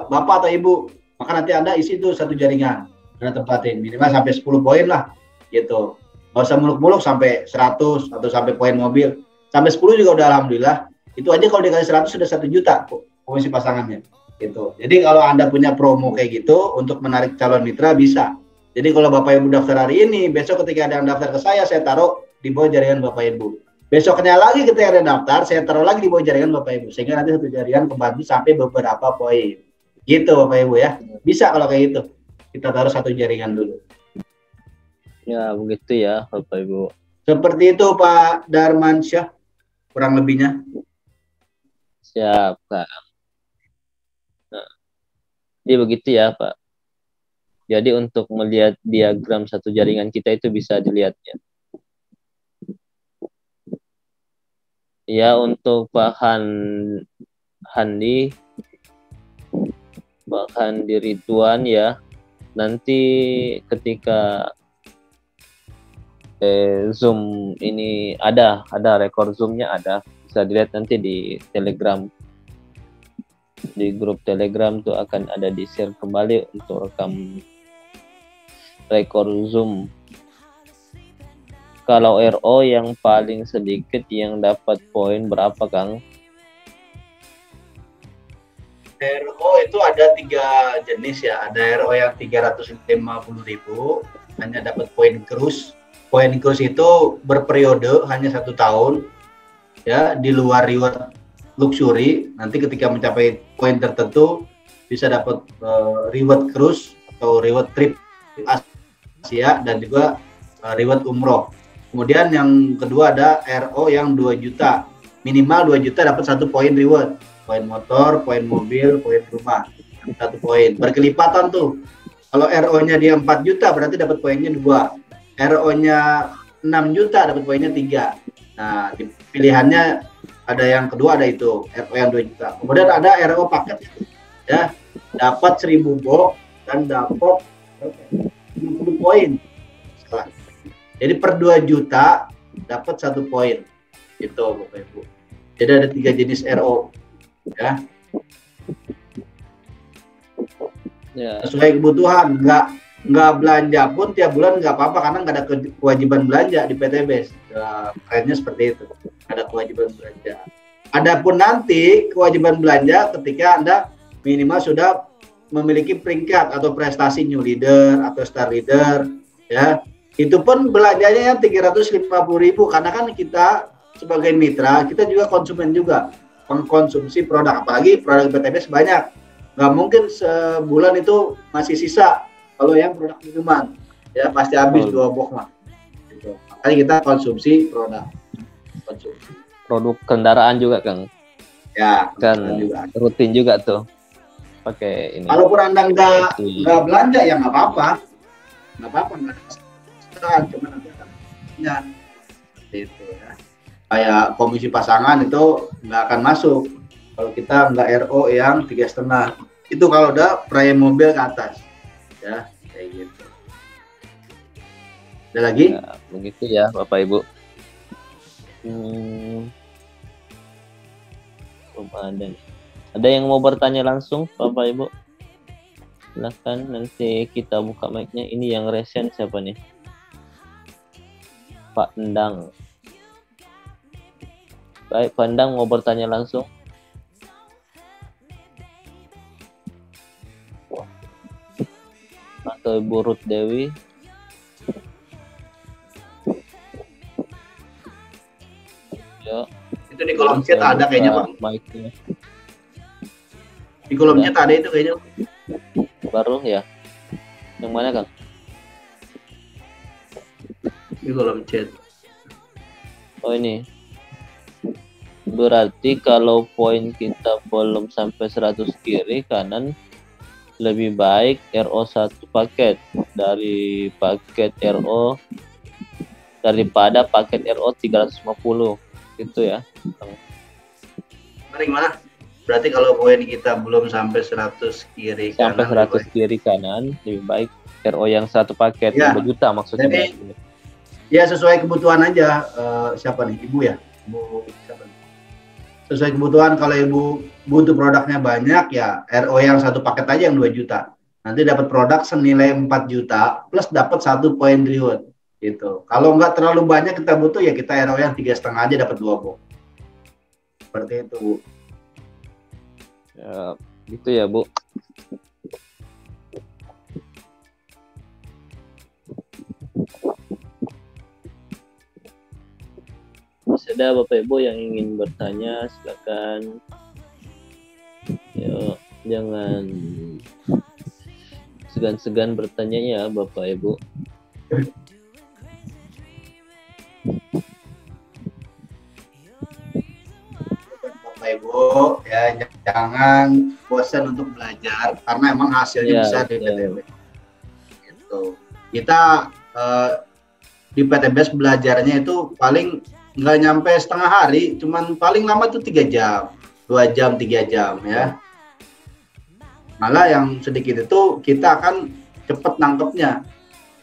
Bapak atau Ibu, maka nanti Anda isi itu satu jaringan, Anda tempatin minimal sampai 10 poin lah, gitu. Nggak usah muluk-muluk sampai 100 atau sampai poin mobil, sampai 10 juga udah alhamdulillah. Itu aja kalau dikali 100 sudah 1 juta komisi pasangannya, gitu. Jadi kalau Anda punya promo kayak gitu untuk menarik calon mitra bisa. Jadi kalau Bapak Ibu daftar hari ini, besok ketika ada yang daftar ke saya taruh di bawah jaringan Bapak Ibu. Besoknya lagi ketika ada yang daftar, saya taruh lagi di bawah jaringan Bapak Ibu. Sehingga nanti satu jaringan kebantu sampai beberapa poin. Gitu Bapak Ibu ya. Bisa kalau kayak gitu. Kita taruh satu jaringan dulu. Ya, begitu ya Bapak Ibu. Seperti itu Pak Darmansyah, kurang lebihnya. Siap, Kak. Nah, jadi begitu ya, Pak. Jadi untuk melihat diagram satu jaringan kita itu bisa dilihatnya. Ya, untuk Pak Handi, Pak Handi Ridwan ya, nanti ketika Zoom ini ada rekor Zoom-nya ada, bisa dilihat nanti di Telegram, di grup Telegram tuh akan ada di share kembali untuk rekam rekor Zoom. Kalau RO yang paling sedikit yang dapat poin berapa, Kang? RO itu ada 3 jenis ya. Ada RO yang 350.000 hanya dapat poin cruise. Poin cruise itu berperiode hanya 1 tahun. Ya, di luar reward luxury. Nanti ketika mencapai poin tertentu bisa dapat reward cruise atau reward trip Asia dan juga reward umroh. Kemudian yang kedua ada RO yang 2 juta. Minimal 2 juta dapat 1 poin reward. Poin motor, poin mobil, poin rumah. 1 poin. Berkelipatan tuh. Kalau RO-nya dia 4 juta berarti dapat poinnya 2. RO-nya 6 juta dapat poinnya 3. Nah, pilihannya ada yang kedua ada itu, RO yang 2 juta. Kemudian ada RO paket. Ya, dapat 1000 box dan dapat 50 poin. Salah. Jadi per 2 juta dapat 1 poin. Itu Bapak Ibu. Jadi ada 3 jenis RO. Ya. Ya. Sesuai kebutuhan, nggak belanja pun tiap bulan nggak apa-apa karena nggak ada kewajiban belanja di PTBS. Kayaknya seperti itu. Ada kewajiban belanja. Adapun nanti kewajiban belanja ketika Anda minimal sudah memiliki peringkat atau prestasi new leader atau star leader, ya. Itu pun belanjanya yang 350.000 karena kan kita sebagai mitra kita juga konsumen juga mengkonsumsi produk, apalagi produk PTBS banyak, nggak mungkin sebulan itu masih sisa. Kalau yang produk minuman ya pasti habis 2 box mah gitu. Makanya kita konsumsi produk kendaraan juga, Kang. Ya kan juga rutin juga tuh pakai ini. Kalaupun Anda nggak belanja ya nggak apa-apa cuma ya itu ya. Kayak komisi pasangan itu nggak akan masuk kalau kita nggak RO yang 3,5. Itu kalau udah prime mobil ke atas. ya kayak gitu. Ada lagi? Ya, begitu ya Bapak Ibu. Ada nih. Ada yang mau bertanya langsung Bapak Ibu? Silahkan, nanti kita buka mic-nya. Ini yang resen siapa nih? Pak Endang. Baik, Pak Endang mau bertanya langsung. Atau Ibu Ruth Dewi. Ya. Itu di kolom chat ada kayaknya Pak. Mic-nya. Di kolom chat ada itu kayaknya. Baru ya? Yang mana Kang? Di kolom chat. Oh ini. Berarti kalau poin kita belum sampai 100 kiri kanan, lebih baik RO 1 paket dari paket RO daripada paket RO 350 gitu ya. Gimana? Berarti kalau poin kita belum sampai 100 kiri sampai kanan, 100 kiri kanan, lebih baik RO yang satu paket ya. 2 juta maksudnya. Jadi, ya sesuai kebutuhan aja. Siapa nih? Ibu ya? Ibu siapa nih? Sesuai kebutuhan, kalau Ibu butuh produknya banyak ya RO yang satu paket aja yang 2 juta. Nanti dapat produk senilai 4 juta plus dapat 1 poin reward gitu. Kalau nggak terlalu banyak kita butuh ya kita RO yang 3,5 aja dapat 2 poin. Seperti itu, Bu. Ya, gitu ya, Bu. Masih ada Bapak Ibu yang ingin bertanya, silakan. Ya, jangan segan-segan bertanya ya Bapak Ibu. Bapak Ibu ya jangan bosan untuk belajar karena emang hasilnya bisa di PTB. Gitu. Kita di PTBS belajarnya itu paling nggak nyampe setengah hari, cuman paling lama tuh 3 jam, 2 jam, 3 jam ya. Malah yang sedikit itu kita akan cepet nangkepnya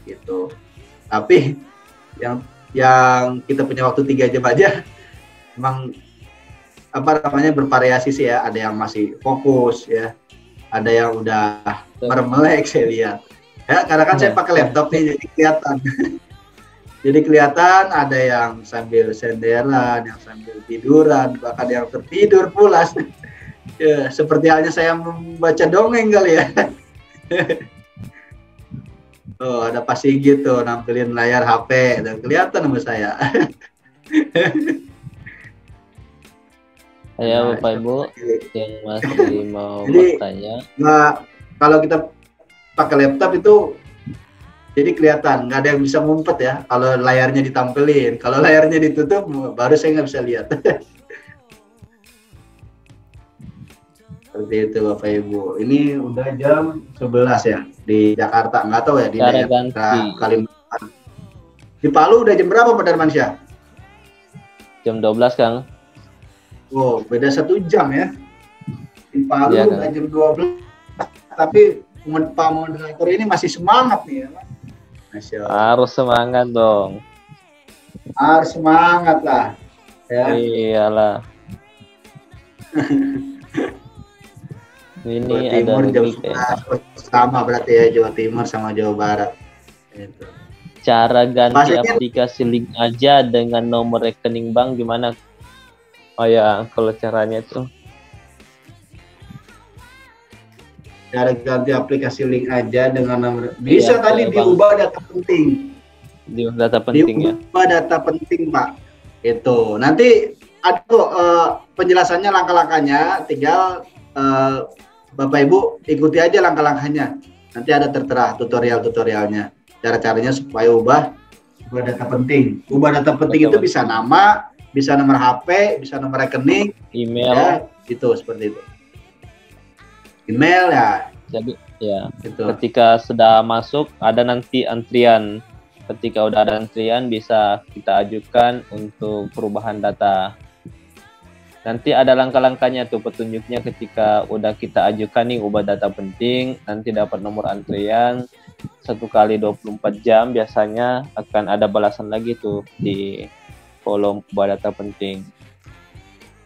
gitu. Tapi yang kita punya waktu 3 jam aja emang apa namanya bervariasi sih ya. Ada yang masih fokus ya, ada yang udah mermelek saya lihat ya, karena kan saya pakai laptop nih jadi kelihatan. Jadi kelihatan ada yang sambil senderan, yang sambil tiduran, bahkan yang tertidur pulas. Ya, seperti halnya saya membaca dongeng kali ya. Oh, ada pasti gitu nampilin layar HP dan kelihatan sama saya. Ya Bapak Ibu yang masih mau bertanya. Nah, kalau kita pakai laptop itu jadi kelihatan, nggak ada yang bisa ngumpet ya. Kalau layarnya ditampilin, kalau layarnya ditutup, baru saya nggak bisa lihat. Seperti itu Bapak Ibu. Ini udah jam 11 ya di Jakarta. Nggak tahu ya di daerah Kalimantan. Di Palu udah jam berapa Pak Darmansyah? Jam 12 Kang. Oh, beda 1 jam ya. Di Palu ya, udah jam 12. Tapi Pak moderator ini masih semangat nih ya. Harus semangat dong. Harus semangat lah. Ya. Iyalah. Ini Jawa Timur jam 11 sama berarti ya, Jawa Timur sama Jawa Barat. Gitu. Cara ganti aplikasi link aja dengan nomor rekening bank gimana? Oh ya, kalau caranya tuh. Cara ganti aplikasi link aja dengan nomor bisa ya, tadi diubah data penting. Diubah data penting ya. Diubah data penting Pak. Itu nanti ada penjelasannya langkah-langkahnya. Tinggal Bapak Ibu ikuti aja langkah-langkahnya. Nanti ada tertera tutorialnya. Cara-caranya supaya ubah data penting. Ubah data penting itu bisa nama, bisa nomor HP, bisa nomor rekening, email, ya, gitu seperti itu. Email ya. Jadi ya, gitu. Ketika sudah masuk ada nanti antrian. Ketika udah ada antrian bisa kita ajukan untuk perubahan data. Nanti ada langkah-langkahnya tuh, petunjuknya ketika udah kita ajukan nih ubah data penting, nanti dapat nomor antrian 1 kali 24 jam biasanya akan ada balasan lagi tuh di kolom ubah data penting.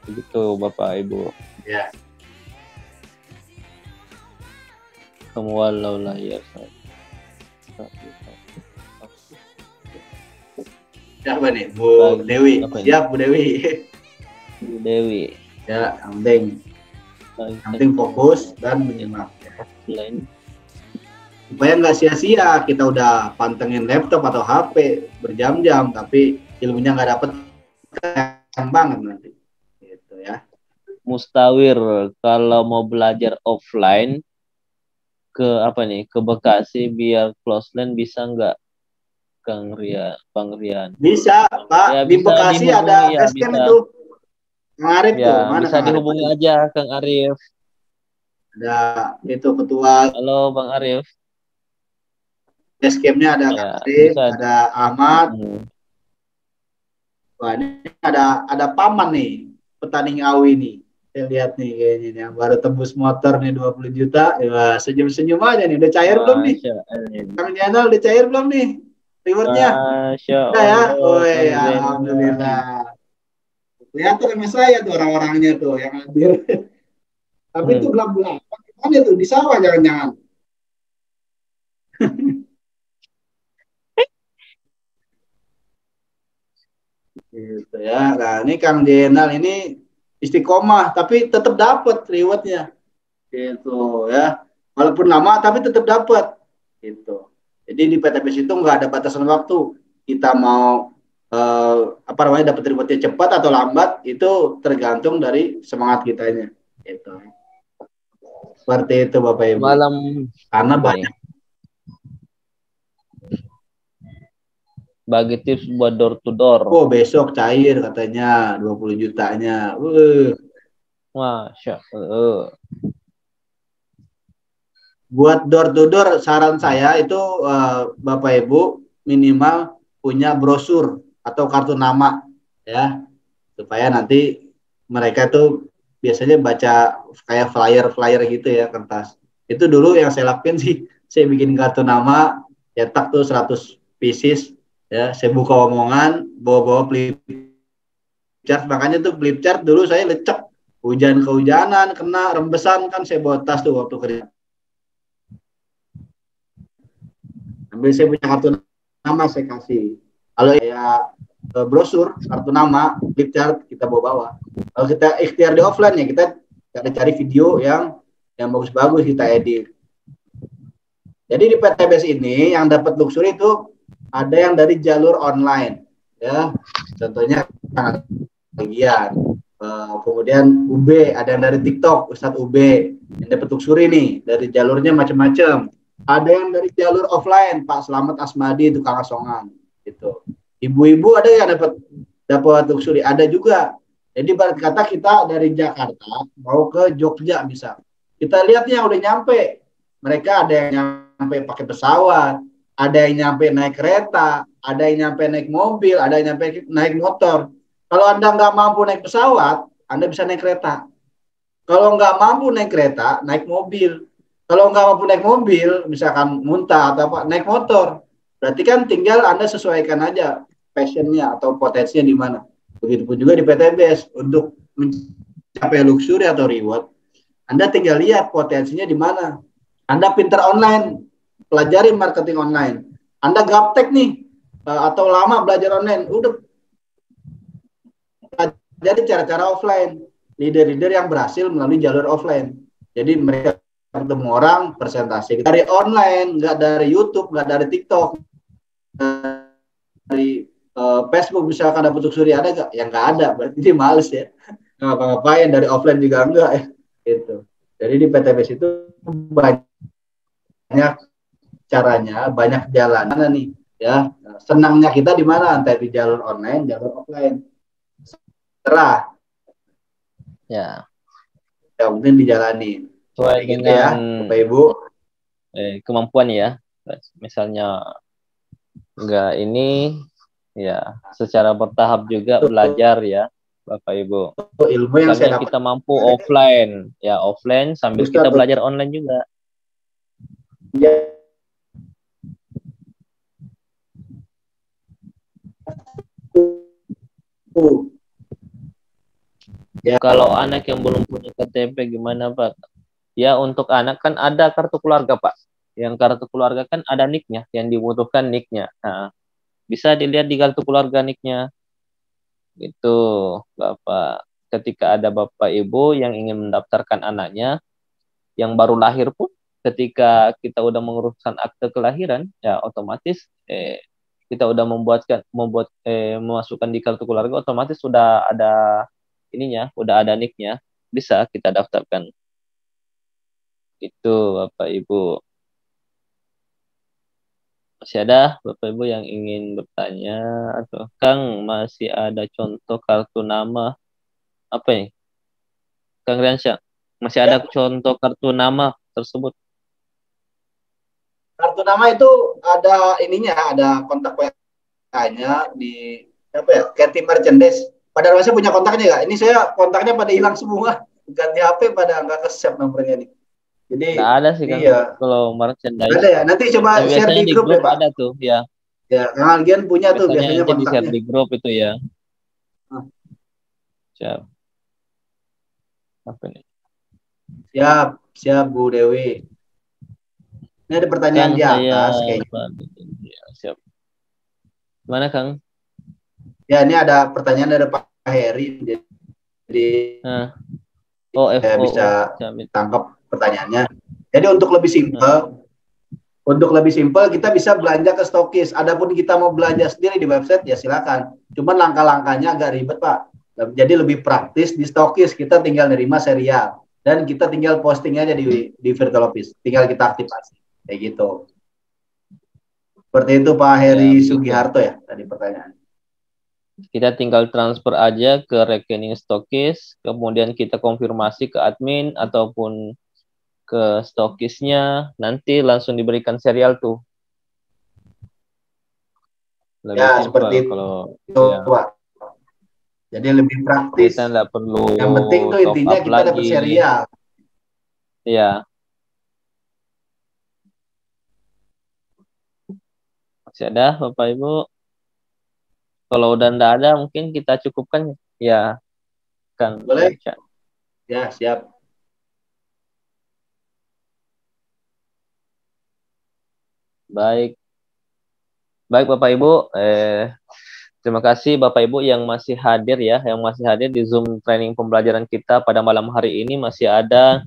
Begitu Bapak Ibu. Ya. Kamu walau lah ya. Siapa nih? Bu Dewi. Siap Bu Dewi. Bu Dewi. Ya, yang penting fokus dan menyimak. Lain. Supaya nggak sia-sia kita udah pantengin laptop atau HP berjam-jam, tapi ilmunya nggak dapet banget nanti. Gitu ya. Mustawir, kalau mau belajar offline ke apa nih? Ke Bekasi biar close land bisa nggak? Bang Rian. Bisa, Pak. Ya, di Bekasi ada basecamp itu. Kang Arif ya, tuh, mana bisa dihubungi aja Kang Arif. Ada itu ketua. Halo Bang Arif. Basecampnya ada Kang Arif, ada Ahmad. Wah, ini ada paman nih, petani ngawi nih. Saya lihat nih kayaknya nih, baru tembus motor nih 20 juta. Ya, senyum-senyum aja nih. Udah cair belum nih? Kang Jainal udah cair belum nih? Rewardnya? Udah ya? Oh ya, alhamdulillah. Kelihatan sama saya tuh orang-orangnya tuh yang hadir. Tapi itu gelap-gelap. Gimana tuh? Di sawah jangan-jangan. Gitu ya. Nah, ini Kang Jenal ini istiqomah, tapi tetap dapat rewardnya. Gitu ya. Walaupun lama, tapi tetap dapat. Gitu. Jadi di PTBS itu nggak ada batasan waktu. Kita mau dapat rewardnya cepat atau lambat, itu tergantung dari semangat kitanya. Gitu. Seperti itu Bapak Ibu. Karena banyak. Bagi tips buat door to door. Oh, besok cair katanya 20 jutanya. Masya Allah. Buat door to door, saran saya itu Bapak Ibu minimal punya brosur atau kartu nama ya, supaya nanti mereka tuh biasanya baca kayak flyer gitu ya, kertas. Itu dulu yang saya lakuin sih, saya bikin kartu nama, cetak tuh 100 pieces ya, saya buka omongan, bawa-bawa flip chart, makanya tuh flip chart dulu saya lecek, hujan-kehujanan, kena rembesan kan saya bawa tas tuh waktu kerja. Ambil saya punya kartu nama saya kasih. Kalau ya brosur, kartu nama, flip chart kita bawa-bawa. Kalau kita ikhtiar di offline ya kita cari video yang bagus-bagus kita edit. Jadi di PTBS ini yang dapat luxury itu ada yang dari jalur online, ya. Contohnya bagian. Kemudian UB, ada yang dari TikTok, Ustadz UB yang dapat luxury nih, dari jalurnya macam-macam. Ada yang dari jalur offline, Pak Slamet Asmadi, tukang asongan, gitu. Ibu-ibu ada yang dapat luxury, ada juga. Jadi berarti kata kita dari Jakarta mau ke Jogja misal, kita lihatnya udah nyampe. Mereka ada yang nyampe pakai pesawat, ada yang nyampe naik kereta, ada yang nyampe naik mobil, ada yang nyampe naik motor. Kalau Anda nggak mampu naik pesawat, Anda bisa naik kereta. Kalau nggak mampu naik kereta, naik mobil. Kalau nggak mampu naik mobil, misalkan muntah atau apa, naik motor. Berarti kan tinggal Anda sesuaikan aja passionnya atau potensinya di mana. Begitupun juga di PTBS, untuk mencapai luxury atau reward, Anda tinggal lihat potensinya di mana. Anda pintar online, pelajari marketing online. Anda gaptek nih, atau lama belajar online, udah pelajari cara-cara offline. Leader-leader yang berhasil melalui jalur offline. Jadi mereka ketemu orang, presentasi dari online, nggak dari YouTube, nggak dari TikTok, dari Facebook misalkan dapat luxury ada nggak? Yang nggak ada, berarti dia males ya. Ngapa-ngapain dari offline juga enggak ya. Gitu. Jadi di PTBS itu banyak caranya, banyak jalan nih ya. Senangnya kita di mana? Entah di jalur online, jalur offline. Serah. Ya. Yang penting dijalani. Sesuai gitu dengan ya, Bapak Ibu. Kemampuan ya. Misalnya enggak ini ya secara bertahap juga belajar ya. Bapak Ibu. Ilmu yang saya Kadang dapat kita mampu offline, ya offline sambil kita belajar online juga. ya. Ya. Kalau anak yang belum punya KTP gimana Pak? Ya untuk anak kan ada kartu keluarga Pak. Yang kartu keluarga kan ada NIK-nya, yang dibutuhkan NIK-nya. Nah, bisa dilihat di kartu keluarga NIK-nya. Itu Bapak. Ketika ada Bapak Ibu yang ingin mendaftarkan anaknya, yang baru lahir pun, ketika kita udah menguruskan akte kelahiran, ya otomatis kita udah memasukkan di kartu keluarga, otomatis sudah ada ininya, udah ada NIK-nya, bisa kita daftarkan. Itu Bapak Ibu. Masih ada Bapak Ibu yang ingin bertanya atau Kang masih ada contoh kartu nama apa ya? Kang Riansyah, masih ada contoh kartu nama tersebut? Kartu nama itu ada ininya, ada kontak WA-nya di apa ya? Cathy Merchandise. Pada masa punya kontaknya nggak? Ini saya kontaknya pada hilang semua. Ganti HP pada nggak ke-save nomornya nih. Jadi Nggak ada sih Kang. iya. Kalau merchandise. Ada ya. Nanti coba Tapi share biasanya di di grup ya, grup Pak. ada tuh ya. Ya, Kang Algian punya tuh biasanya Nanti di share kontaknya. di grup itu ya. Siap. Apa nih? Siap Bu Dewi. Ini ada pertanyaan Kang di saya atas kayaknya. ya, siap. Mana Kang? Ya, ini ada pertanyaan dari Pak Heri. Jadi Nah. saya bisa tangkap pertanyaannya. Jadi untuk lebih simpel, kita bisa belanja ke stokis. Adapun kita mau belanja sendiri di website ya silakan. Cuman langkah-langkahnya agak ribet Pak. Jadi lebih praktis di stokis, kita tinggal nerima serial dan kita tinggal posting aja di Virtual Office. Tinggal kita aktifasi kayak gitu. Seperti itu Pak Heri Sugiharto ya tadi pertanyaan. Kita tinggal transfer aja ke rekening stokis, kemudian kita konfirmasi ke admin ataupun ke stokisnya, nanti langsung diberikan serial tuh. Lebih ya, simpel seperti kalau itu ya. Pak. Jadi lebih praktis. Kita nggak perlu. Yang penting tuh intinya kita dapat serial. Iya. Masih ada Bapak Ibu? Kalau udah nggak ada, mungkin kita cukupkan ya, Kang. Boleh? Ya, siap. Baik Bapak Ibu. Terima kasih Bapak Ibu yang masih hadir ya, yang masih hadir di Zoom training pembelajaran kita pada malam hari ini. Masih ada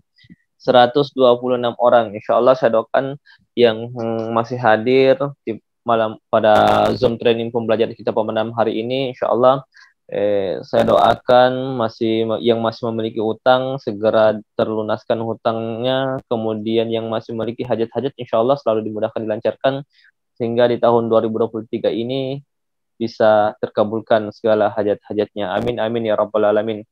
126 orang. Insya Allah saya doakan yang masih hadir di malam pada Zoom training pembelajaran kita pada malam hari ini, insya Allah saya doakan yang masih memiliki utang segera terlunaskan hutangnya, kemudian yang masih memiliki hajat-hajat insya Allah selalu dimudahkan, dilancarkan, sehingga di tahun 2023 ini bisa terkabulkan segala hajat-hajatnya. Amin amin ya rabbal alamin.